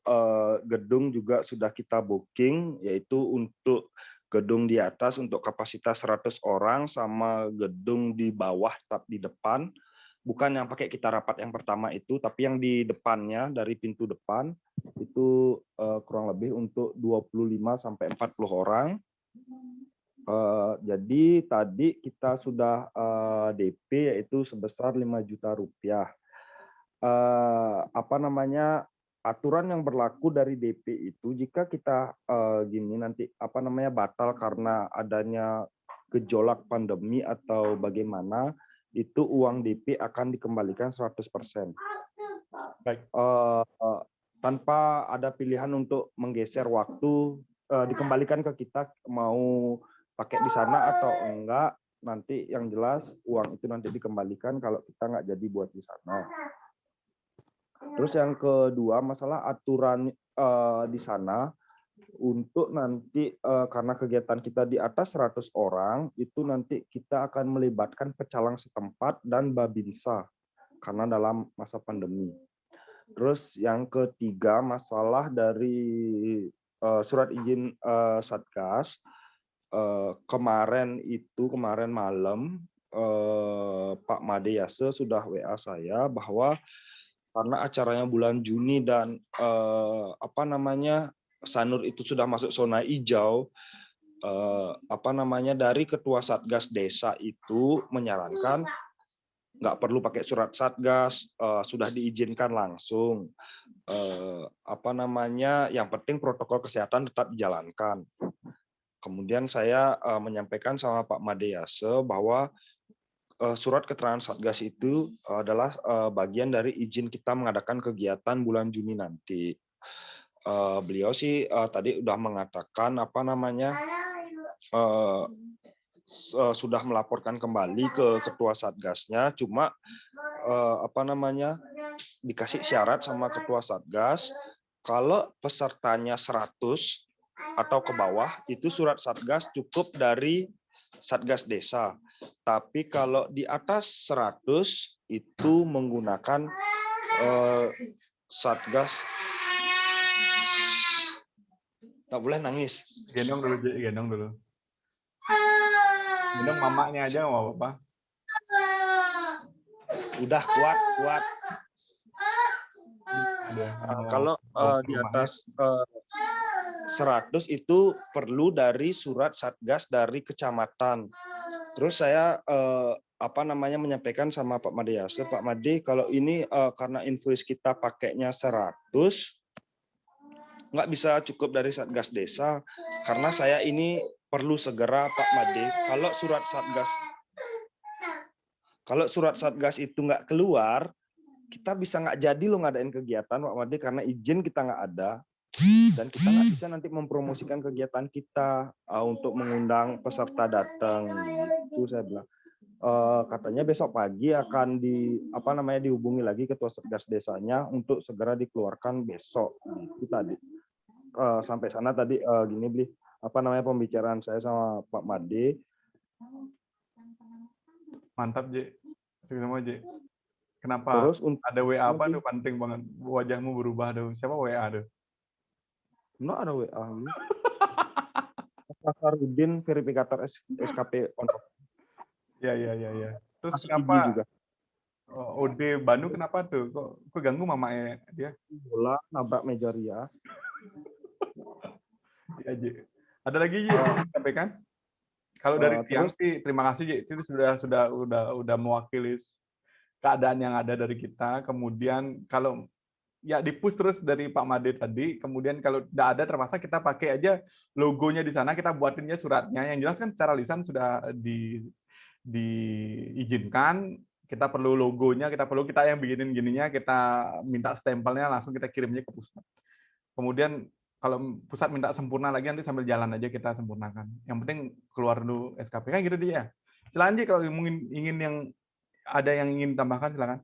gedung juga sudah kita booking, yaitu untuk gedung di atas untuk kapasitas 100 orang sama gedung di bawah di depan. Bukan yang pakai kita rapat yang pertama itu, tapi yang di depannya dari pintu depan itu kurang lebih untuk 25 sampai 40 orang. Jadi tadi kita sudah DP yaitu sebesar 5 juta rupiah. Apa namanya, aturan yang berlaku dari DP itu jika kita gini nanti apa namanya batal karena adanya gejolak pandemi atau bagaimana, itu uang DP akan dikembalikan 100%. Baik. Tanpa ada pilihan untuk menggeser waktu, dikembalikan ke kita mau pakai di sana atau enggak, nanti yang jelas uang itu nanti dikembalikan kalau kita nggak jadi buat di sana. Terus yang kedua masalah aturan di sana untuk nanti karena kegiatan kita di atas 100 orang itu nanti kita akan melibatkan pecalang setempat dan Babinsa karena dalam masa pandemi. Terus yang ketiga masalah dari surat izin Satgas. Kemarin malam Pak Made Yase sudah WA saya bahwa karena acaranya bulan Juni dan apa namanya Sanur itu sudah masuk zona hijau, apa namanya dari Ketua Satgas Desa itu menyarankan nggak perlu pakai surat Satgas, sudah diizinkan langsung. Apa namanya, yang penting protokol kesehatan tetap dijalankan. Kemudian saya menyampaikan sama Pak Made Yase bahwa surat keterangan Satgas itu adalah bagian dari izin kita mengadakan kegiatan bulan Juni nanti. Beliau sih tadi udah mengatakan apa namanya sudah melaporkan kembali ke Ketua Satgasnya, cuma apa namanya dikasih syarat sama Ketua Satgas kalau pesertanya 100 atau ke bawah itu surat Satgas cukup dari Satgas Desa. Tapi kalau di atas 100 itu menggunakan Satgas. Nggak boleh nangis. Gendong dulu, gendong dulu. Gendong mamanya aja nggak apa-apa. Udah kuat. Kalau di atas 100 itu perlu dari surat Satgas dari kecamatan. Terus saya apa namanya menyampaikan sama Pak Made Yase, Pak Made kalau ini karena invoice kita pakainya 100 nggak bisa cukup dari Satgas Desa karena saya ini perlu segera Pak Made kalau surat Satgas itu nggak keluar kita bisa nggak jadi lo ngadain kegiatan Pak Made karena izin kita nggak ada. dan kita nggak bisa nanti mempromosikan kegiatan kita untuk mengundang peserta datang gitu saya bilang. Katanya besok pagi akan dihubungi lagi ketua Satgas desanya untuk segera dikeluarkan besok gitu tadi. Sampai sana tadi gini Bli, pembicaraan saya sama Pak Made. Mantap, J. Semua, J. Kenapa? Terus ada WA apa tuh penting banget, wajahmu berubah tuh. Siapa WA tuh? Enggak ada WA. Sarudin verifikator SKP on. Ya. Terus Masuk kenapa juga. OD Bandung kenapa tuh? Kok ganggu mamanya dia? Bola nabrak meja rias. Ya, J. Ada lagi J sampaikan? Kalau dari Tiang sih terima kasih J. Itu sudah mewakili keadaan yang ada dari kita. Kemudian kalau ya di-push terus dari Pak Made tadi, kemudian kalau tidak ada terpaksa kita pakai aja logonya di sana, kita buatinnya suratnya. Yang jelas kan secara lisan sudah diizinkan, kita perlu logonya, kita yang bikinin gininya, kita minta stempelnya, langsung kita kirimnya ke pusat. Kemudian kalau pusat minta sempurna lagi, nanti sambil jalan aja kita sempurnakan. Yang penting keluar dulu SKP, kan gitu dia. Silakan Ji, kalau ingin yang ada yang ingin tambahkan, silakan.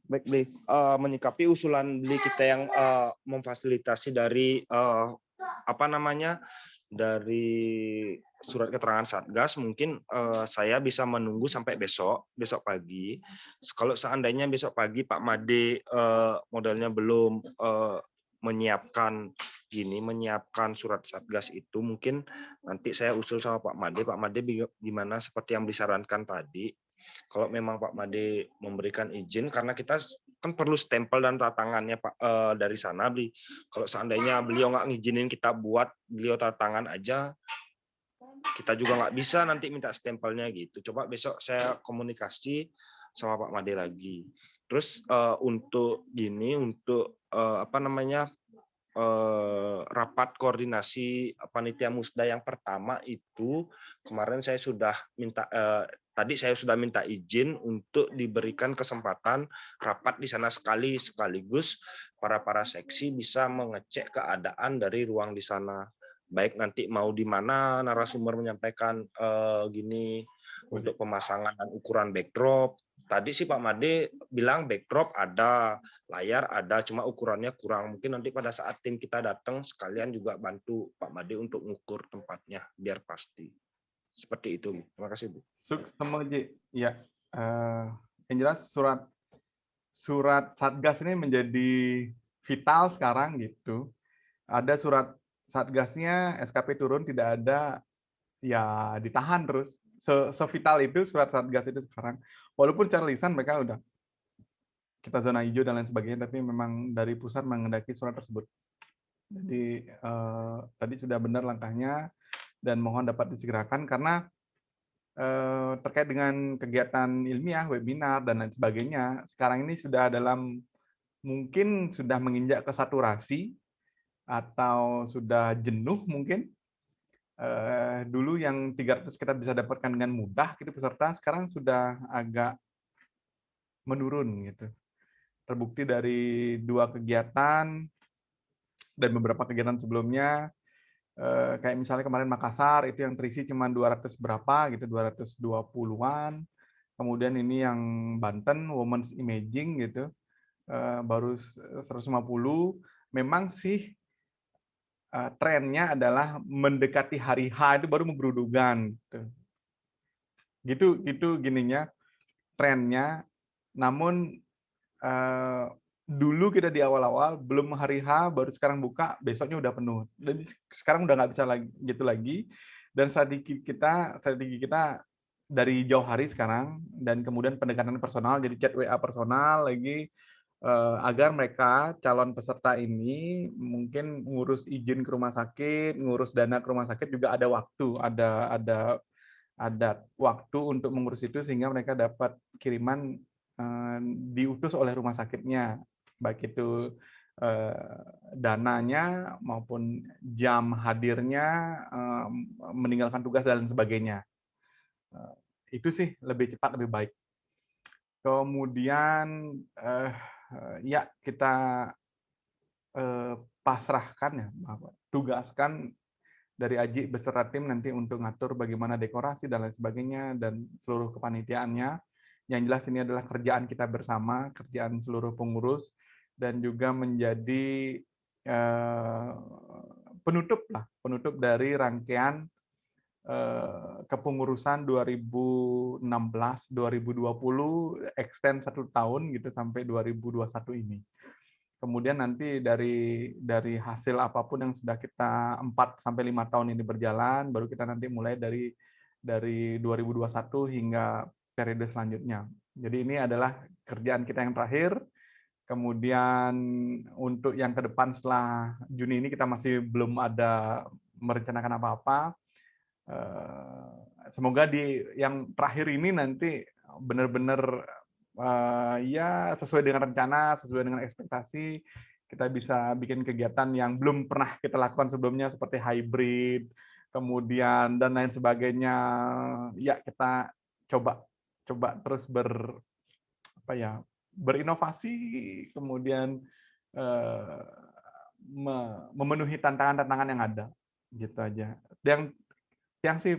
Baik, Bli. Menyikapi usulan Bli kita yang memfasilitasi dari dari surat keterangan Satgas, mungkin saya bisa menunggu sampai besok pagi. Kalau seandainya besok pagi Pak Made modelnya belum menyiapkan surat Satgas itu, mungkin nanti saya usul sama Pak Made. Pak Made gimana seperti yang disarankan tadi. Kalau memang Pak Made memberikan izin, karena kita kan perlu stempel dan tanda tangannya Pak dari sana, Bli. Kalau seandainya beliau nggak ngizinin kita buat, beliau tanda tangan aja, kita juga nggak bisa nanti minta stempelnya gitu. Coba besok saya komunikasi sama Pak Made lagi. Terus untuk rapat koordinasi panitia musda yang pertama itu kemarin saya sudah minta tadi saya sudah minta izin untuk diberikan kesempatan rapat di sana sekaligus para seksi bisa mengecek keadaan dari ruang di sana, baik nanti mau di mana narasumber menyampaikan untuk pemasangan dan ukuran backdrop. Tadi sih Pak Made bilang backdrop ada, layar ada, cuma ukurannya kurang. Mungkin nanti pada saat tim kita datang sekalian juga bantu Pak Made untuk mengukur tempatnya biar pasti. Seperti itu. Terima kasih, Bu. Sukses semua, Ji. Ya, yang jelas surat Satgas ini menjadi vital sekarang gitu. Ada surat Satgasnya, SKP turun, tidak ada, ya ditahan terus. Sevital itu surat Satgas itu sekarang. Walaupun secara lisan mereka udah kita zona hijau dan lain sebagainya, tapi memang dari pusat mengendaki surat tersebut. Jadi tadi sudah benar langkahnya dan mohon dapat disegerakan karena terkait dengan kegiatan ilmiah, webinar dan lain sebagainya, sekarang ini sudah mungkin sudah menginjak ke saturasi atau sudah jenuh mungkin. Dulu yang 300 kita bisa dapatkan dengan mudah gitu peserta, sekarang sudah agak menurun gitu. Terbukti dari 2 kegiatan dan beberapa kegiatan sebelumnya, kayak misalnya kemarin Makassar itu yang terisi cuma 200 berapa gitu, 220-an. Kemudian ini yang Banten Women's Imaging gitu, baru 150. Memang sih trennya adalah mendekati hari H itu baru menggerudukan gitu gininya trennya. Namun dulu kita di awal-awal belum hari H baru sekarang buka, besoknya udah penuh dan sekarang udah nggak bisa lagi gitu lagi. Dan strategi kita dari jauh hari sekarang, dan kemudian pendekatan personal, jadi chat WA personal lagi, agar mereka calon peserta ini mungkin ngurus izin ke rumah sakit, ngurus dana ke rumah sakit juga ada waktu, ada waktu untuk mengurus itu sehingga mereka dapat kiriman diutus oleh rumah sakitnya, baik itu dananya maupun jam hadirnya, meninggalkan tugas dan sebagainya. Itu sih lebih cepat, lebih baik. Kemudian ya kita pasrahkan ya, tugaskan dari Aji beserta tim nanti untuk ngatur bagaimana dekorasi dan lain sebagainya dan seluruh kepanitiaannya. Yang jelas ini adalah kerjaan kita bersama, kerjaan seluruh pengurus dan juga menjadi penutup dari rangkaian kepengurusan 2016-2020 extend 1 tahun gitu sampai 2021 ini. Kemudian nanti dari hasil apapun yang sudah kita 4 sampai 5 tahun ini berjalan, baru kita nanti mulai dari 2021 hingga periode selanjutnya. Jadi ini adalah kerjaan kita yang terakhir. Kemudian untuk yang ke depan setelah Juni ini kita masih belum ada merencanakan apa-apa. Semoga di yang terakhir ini nanti benar-benar ya sesuai dengan rencana, sesuai dengan ekspektasi, kita bisa bikin kegiatan yang belum pernah kita lakukan sebelumnya seperti hybrid, kemudian dan lain sebagainya. Ya kita coba terus berinovasi, kemudian memenuhi tantangan-tantangan yang ada, gitu aja. Yang sih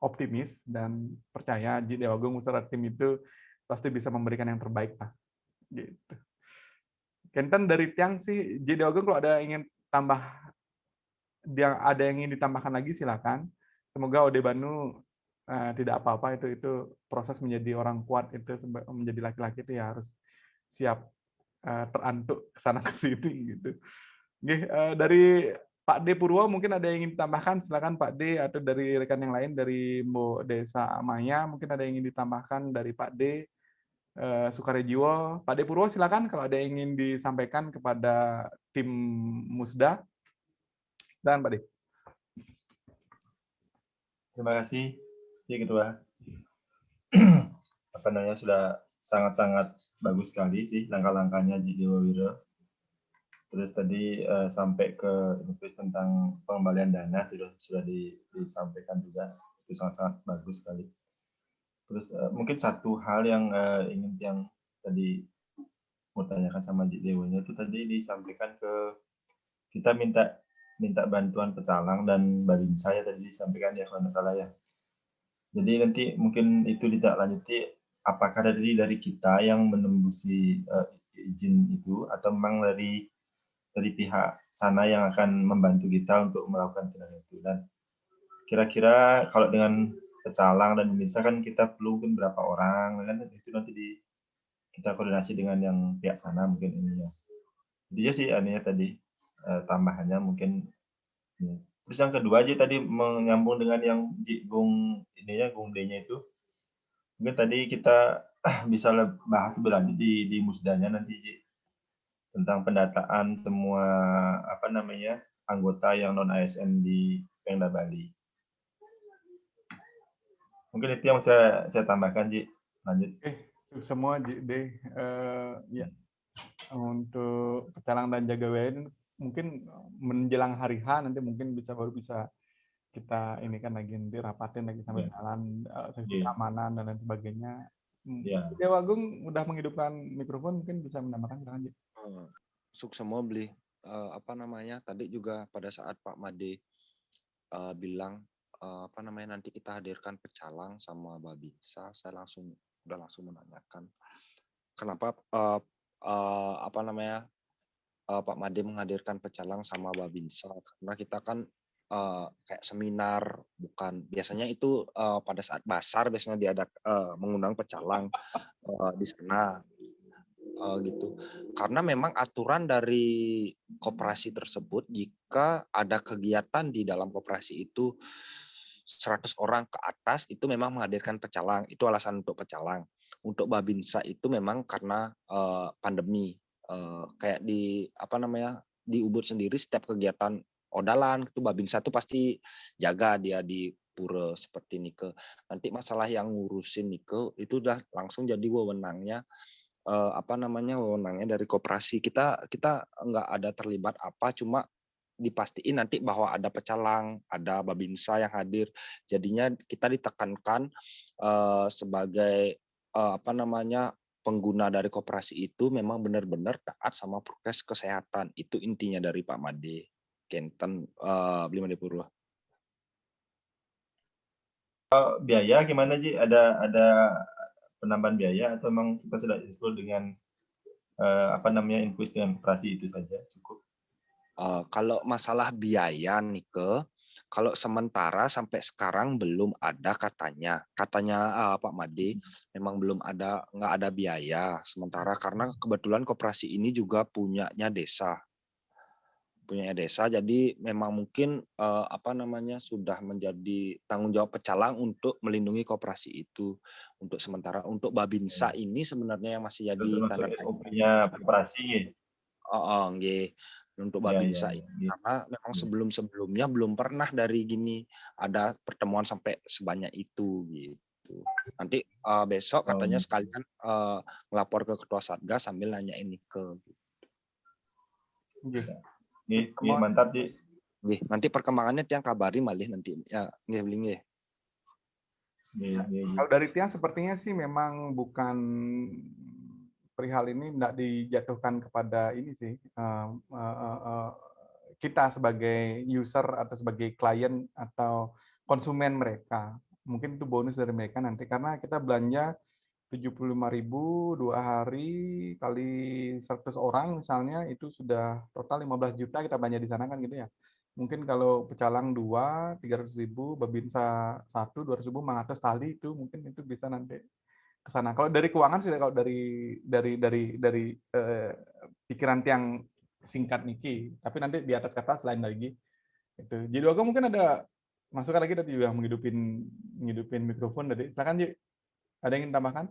optimis dan percaya Ji Dewagung beserta tim itu pasti bisa memberikan yang terbaik lah. Gitu. Kenten dari Tiang sih, Ji Dewagung kalau ada yang ingin ditambahkan lagi silakan. Semoga Ode Banu tidak apa-apa, itu proses menjadi orang kuat itu menjadi laki-laki itu ya harus siap terantuk kesana ke sini gitu. Dari Pak D Purwo mungkin ada yang ingin ditambahkan, silakan Pak D, atau dari rekan yang lain dari Mbok Desa Maya mungkin ada yang ingin ditambahkan dari Pak D Sukarejiwo. Pak D Purwo silakan kalau ada yang ingin disampaikan kepada tim Musda. Dan Pak D. Terima kasih, Ketua. Apa namanya, sudah sangat-sangat bagus sekali sih langkah-langkahnya Ji Dewawiro. Terus tadi sampai ke infus tentang pengembalian dana sudah disampaikan juga, itu sangat-sangat bagus sekali. Terus mungkin satu hal yang ingin tadi mau tanyakan sama Ji Dewonya itu tadi disampaikan ke kita minta bantuan pecalang dan babinsa ya tadi disampaikan ya kalau nggak salah ya. Jadi nanti mungkin itu ditindaklanjuti apakah dari kita yang menembusi izin itu atau memang dari pihak sana yang akan membantu kita untuk melakukan tindakan itu. Dan kira-kira kalau dengan pecalang dan babinsa kan kita perlu mungkin berapa orang kan itu nanti kita koordinasi dengan yang pihak sana mungkin ini ya. Itu aja sih aninya tadi tambahannya mungkin. Terus yang kedua aja tadi menyambung dengan yang Gung D-nya itu. Mungkin tadi kita bisa bahas lebih lanjut di musdanya nanti tentang pendataan semua anggota yang non ASN di Pemda Bali. Mungkin itu yang saya tambahkan, Ji. Lanjut. Semua Ji D. Ya. Untuk pecalang dan jaga WN mungkin menjelang hari H nanti mungkin baru bisa kita ini kan lagi nanti rapatin lagi sampai jalan seksi keamanan dan lain sebagainya. Dewagung udah menghidupkan mikrofon, mungkin bisa menambahkan lanjut. Suksemo beli tadi juga pada saat Pak Made bilang nanti kita hadirkan pecalang sama babinsa, saya langsung menanyakan kenapa Pak Made menghadirkan pecalang sama babinsa, karena kita kan kayak seminar, bukan biasanya itu pada saat basar biasanya dia ada mengundang pecalang di sana gitu. Karena memang aturan dari koperasi tersebut jika ada kegiatan di dalam koperasi itu 100 orang ke atas itu memang menghadirkan pecalang, itu alasan untuk pecalang. Untuk babinsa itu memang karena pandemi, kayak di Ubud sendiri setiap kegiatan odalan itu babinsa itu pasti jaga dia di pura seperti Nike. Nanti masalah yang ngurusin Nike itu udah langsung jadi wewenangnya wewenangnya dari koperasi. Kita nggak ada terlibat cuma dipastiin nanti bahwa ada pecalang, ada babinsa yang hadir. Jadinya kita ditekankan sebagai pengguna dari koperasi itu memang benar-benar taat sama prokes kesehatan. Itu intinya dari Pak Made. Kenten Beli Made Purwo. Biaya gimana Ji? Ada penambahan biaya atau memang kita sudah install dengan invoice dengan koperasi itu saja cukup? Kalau masalah biaya nih kalau sementara sampai sekarang belum ada katanya Pak Made memang nggak ada biaya sementara karena kebetulan koperasi ini juga punyanya desa jadi memang mungkin sudah menjadi tanggung jawab pecalang untuk melindungi koperasi itu untuk sementara. Untuk Babinsa ini sebenarnya yang masih jadi tanda tanya. SOP-nya koperasi ya? Untuk Babinsa ini karena memang sebelum-sebelumnya belum pernah dari gini ada pertemuan sampai sebanyak itu gitu. Nanti besok katanya sekalian ngelapor ke Ketua Satgas sambil nanya ini ke. Mantap Ji. Nanti perkembangannya Tiang kabari malih nanti ya nggih. Kalau dari Tiang sepertinya sih memang bukan perihal ini tidak dijatuhkan kepada ini sih kita sebagai user atau sebagai klien atau konsumen mereka. Mungkin itu bonus dari mereka nanti karena kita belanja 75.000 2 hari kali 100 orang misalnya itu sudah total 15 juta kita belanja di sana kan gitu ya. Mungkin kalau pecalang 2 300.000, Babinsa 1 200.000 500 tali itu mungkin itu bisa nanti ke sana. Kalau dari keuangan sih kalau dari pikiran Tiang singkat niki, tapi nanti di atas kata selain lagi itu. Jadi aku mungkin ada masukan lagi tadi juga menghidupin mikrofon tadi. Silakan Ji. Ada yang ingin tambahkan?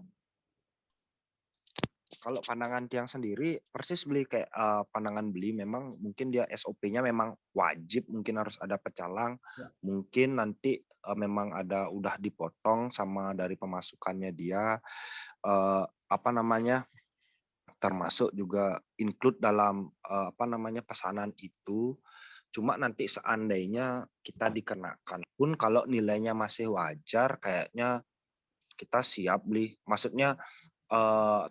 Kalau pandangan Tiang sendiri persis Beli kayak pandangan Beli memang mungkin dia SOP-nya memang wajib mungkin harus ada pecalang. Ya. Mungkin nanti memang udah dipotong sama dari pemasukannya dia termasuk juga include dalam pesanan itu. Cuma nanti seandainya kita dikenakan pun kalau nilainya masih wajar kayaknya kita siap Beli. Maksudnya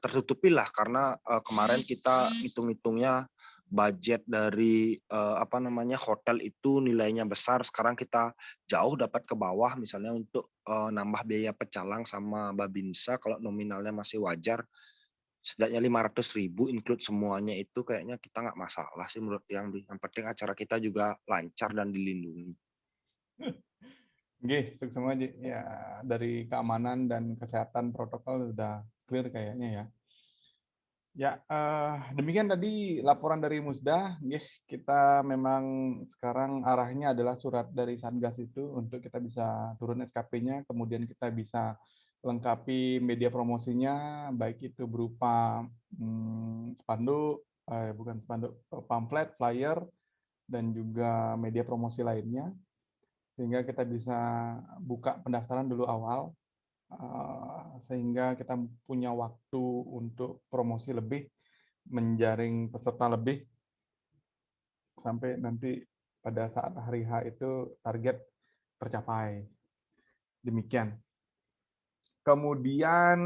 tertutupi lah karena kemarin kita hitung-hitungnya budget dari hotel itu nilainya besar. Sekarang kita jauh dapat ke bawah misalnya untuk nambah biaya pecalang sama Babinsa kalau nominalnya masih wajar. Setidaknya 500.000 include semuanya itu kayaknya kita nggak masalah sih menurut yang penting acara kita juga lancar dan dilindungi. Oke, sukses semua Ji. Ya dari keamanan dan kesehatan protokol sudah clear kayaknya ya. Ya demikian tadi laporan dari Musda. Kita memang sekarang arahnya adalah surat dari Satgas itu untuk kita bisa turun SKP-nya, kemudian kita bisa lengkapi media promosinya, baik itu berupa spanduk, pamflet, flyer, dan juga media promosi lainnya, sehingga kita bisa buka pendaftaran dulu awal, sehingga kita punya waktu untuk promosi lebih, menjaring peserta lebih, sampai nanti pada saat hari H itu target tercapai. Demikian. Kemudian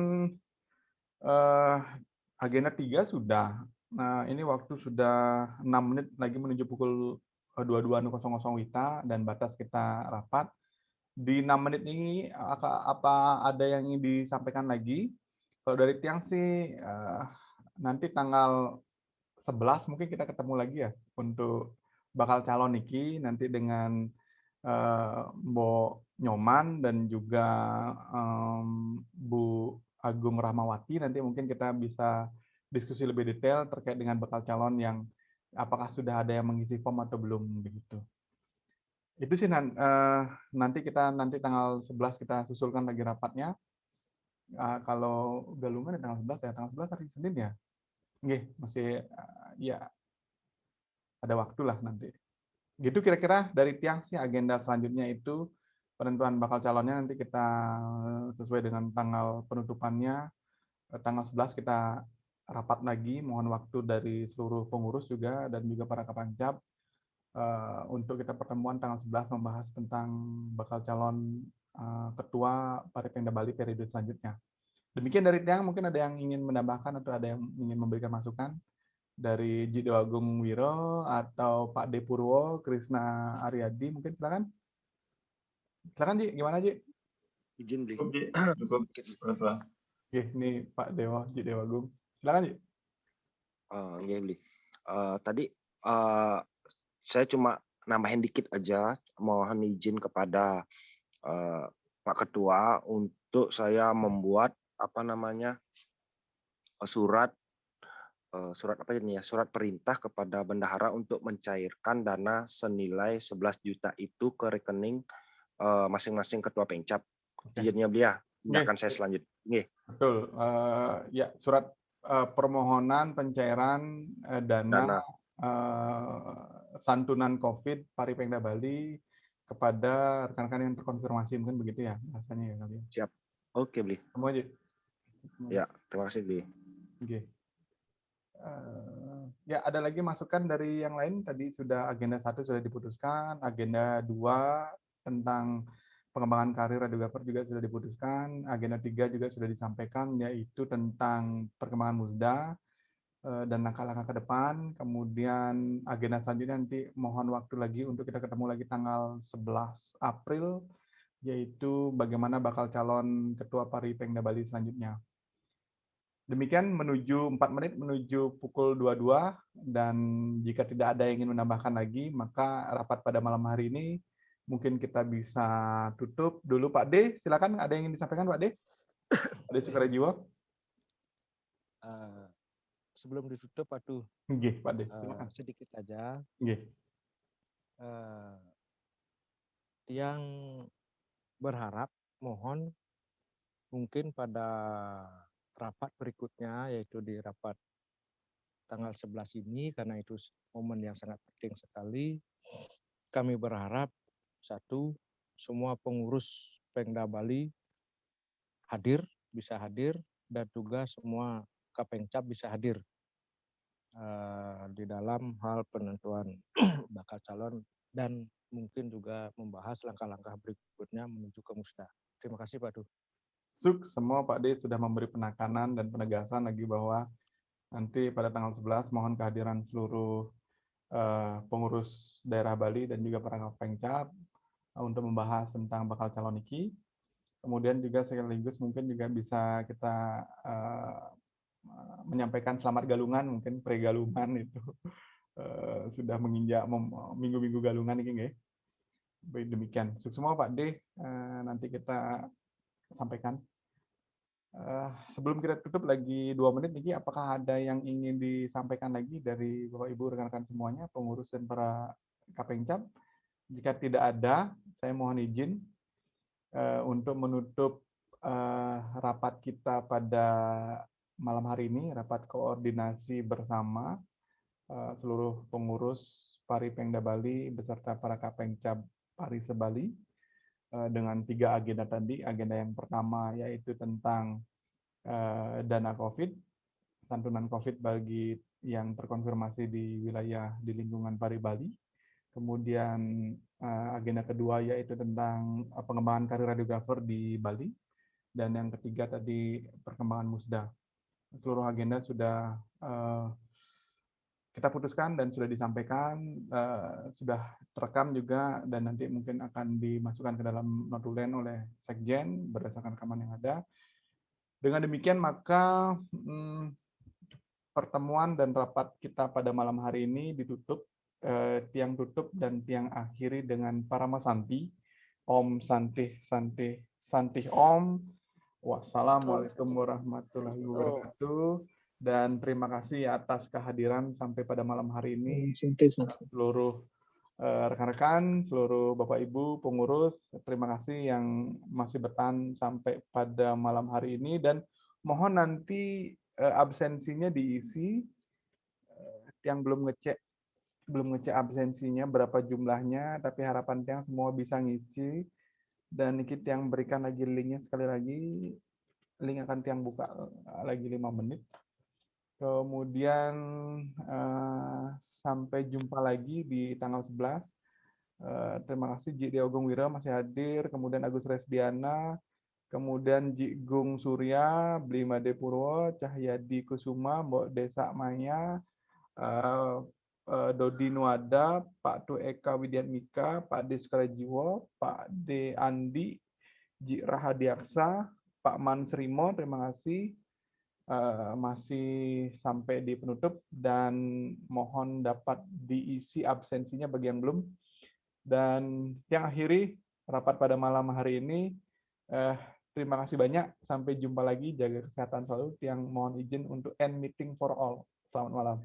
agenda 3 sudah. Nah, ini waktu sudah 6 menit lagi menuju pukul 22.00 WITA dan batas kita rapat. Di 6 menit ini apa ada yang ingin disampaikan lagi? Kalau dari Tiang sih nanti tanggal 11 mungkin kita ketemu lagi ya untuk bakal calon niki nanti dengan Mbok Nyoman dan juga Bu Agung Rahmawati. Nanti mungkin kita bisa diskusi lebih detail terkait dengan bakal calon yang apakah sudah ada yang mengisi form atau belum begitu. Itu sih nanti tanggal 11 kita susulkan lagi rapatnya. Kalau Galungan tanggal 11 ya, tanggal 11 hari Senin ya. Nggih, masih ya ada waktu lah nanti. Gitu kira-kira dari Tiang sih agenda selanjutnya itu penentuan bakal calonnya nanti kita sesuai dengan tanggal penutupannya. Tanggal 11 kita rapat lagi, mohon waktu dari seluruh pengurus juga dan juga para kapancap untuk kita pertemuan tanggal 11 membahas tentang bakal calon ketua Paripinda Bali periode selanjutnya. Demikian dari Tiang, mungkin ada yang ingin menambahkan atau ada yang ingin memberikan masukan dari Ji Dewa Agung Wiro atau Pak De Purwo, Krisna Aryadi, mungkin silakan. Silakan Ji, gimana Ji? Izin beli. Cukup. Oke, ini Pak Dewa, Ji Dewa Agung. Silakan Ji. Iya beli. Tadi saya cuma nambahin dikit aja, mohon izin kepada Pak Ketua untuk saya membuat surat apa ini ya, surat perintah kepada bendahara untuk mencairkan dana senilai 11 juta itu ke rekening masing-masing ketua Pengcap. Izinnya beliau, tindakan saya selanjutnya. Betul. Ya, surat permohonan pencairan dana santunan COVID Paripengda Bali kepada rekan-rekan yang terkonfirmasi, mungkin begitu ya bahasanya ya kalian. Siap. Oke, Bli. Semua aja. Ya, terima kasih, Bli. Oke. Ya, ada lagi masukan dari yang lain. Tadi sudah agenda 1 sudah diputuskan, agenda 2 tentang pengembangan karir radiografer juga sudah diputuskan, agenda 3 juga sudah disampaikan, yaitu tentang perkembangan musda dan langkah-langkah ke depan. Kemudian agenda selanjutnya nanti mohon waktu lagi untuk kita ketemu lagi tanggal 11 April, yaitu bagaimana bakal calon Ketua Paripengda Bali selanjutnya. Demikian menuju 4 menit menuju pukul 22, dan jika tidak ada yang ingin menambahkan lagi, maka rapat pada malam hari ini mungkin kita bisa tutup dulu. Pak D, silakan, ada yang ingin disampaikan Pak D? Pak D Sukarejiwo. Sebelum ditutup, aduh, Pak D, silakan. sedikit aja. Yang berharap, mohon mungkin pada rapat berikutnya, yaitu di rapat tanggal 11 ini, karena itu momen yang sangat penting sekali, kami berharap, 1, semua pengurus Pengda Bali bisa hadir, dan juga semua Kapengcap bisa hadir di dalam hal penentuan bakal calon, dan mungkin juga membahas langkah-langkah berikutnya menuju ke musda. Terima kasih Pak Du. Semua Pak D sudah memberi penekanan dan penegasan lagi bahwa nanti pada tanggal 11 mohon kehadiran seluruh pengurus daerah Bali dan juga para Kapengcap untuk membahas tentang bakal calon iki. Kemudian juga sekaligus mungkin juga bisa kita menyampaikan selamat galungan, mungkin pre-galungan itu sudah menginjak minggu-minggu galungan ini nggih. Baik, demikian. Semua Pak D, nanti kita sampaikan. Sebelum kita tutup lagi 2 menit nih, apakah ada yang ingin disampaikan lagi dari Bapak Ibu rekan-rekan semuanya, pengurus dan para Kapengcap? Jika tidak ada, saya mohon izin untuk menutup rapat kita pada malam hari ini, rapat koordinasi bersama seluruh pengurus Paripengda Bali beserta para Kapengcap Parise Bali dengan 3 agenda tadi. Agenda yang pertama yaitu tentang dana COVID, santunan COVID bagi yang terkonfirmasi di wilayah di lingkungan Pari Bali. Kemudian agenda kedua yaitu tentang pengembangan karir radiografer di Bali. Dan yang ketiga tadi perkembangan musda. Seluruh agenda sudah kita putuskan dan sudah disampaikan, sudah terekam juga, dan nanti mungkin akan dimasukkan ke dalam notulen oleh Sekjen berdasarkan rekaman yang ada. Dengan demikian maka pertemuan dan rapat kita pada malam hari ini ditutup, tiang tutup dan tiang akhiri dengan Paramasanti. Om Santih Santih Santih Om. Wassalamualaikum warahmatullahi wabarakatuh. Dan terima kasih atas kehadiran sampai pada malam hari ini seluruh rekan-rekan, seluruh Bapak Ibu pengurus. Terima kasih yang masih bertahan sampai pada malam hari ini, dan mohon nanti absensinya diisi. Yang belum ngecek absensinya berapa jumlahnya, tapi harapan yang semua bisa ngisi. Dan Nikit yang berikan lagi linknya sekali lagi, link akan tiang buka lagi 5 menit. Kemudian sampai jumpa lagi di tanggal 11. Terima kasih Ji Dewa Agung Wiro masih hadir, kemudian Agus Resdiana, kemudian Jigung Surya, Blimade Purwo, Cahyadi Kusuma, Mbok Desa Maya, Dodi Nuada, Pak Tu Eka Widiatmika, Pak D Sukarajiwo, Pak D Andi, Ji Rahadiaksa, Pak Man Srimo, terima kasih. Masih sampai di penutup dan mohon dapat diisi absensinya bagi yang belum. Dan yang akhiri rapat pada malam hari ini, terima kasih banyak. Sampai jumpa lagi. Jaga kesehatan selalu. Yang mohon izin untuk end meeting for all. Selamat malam.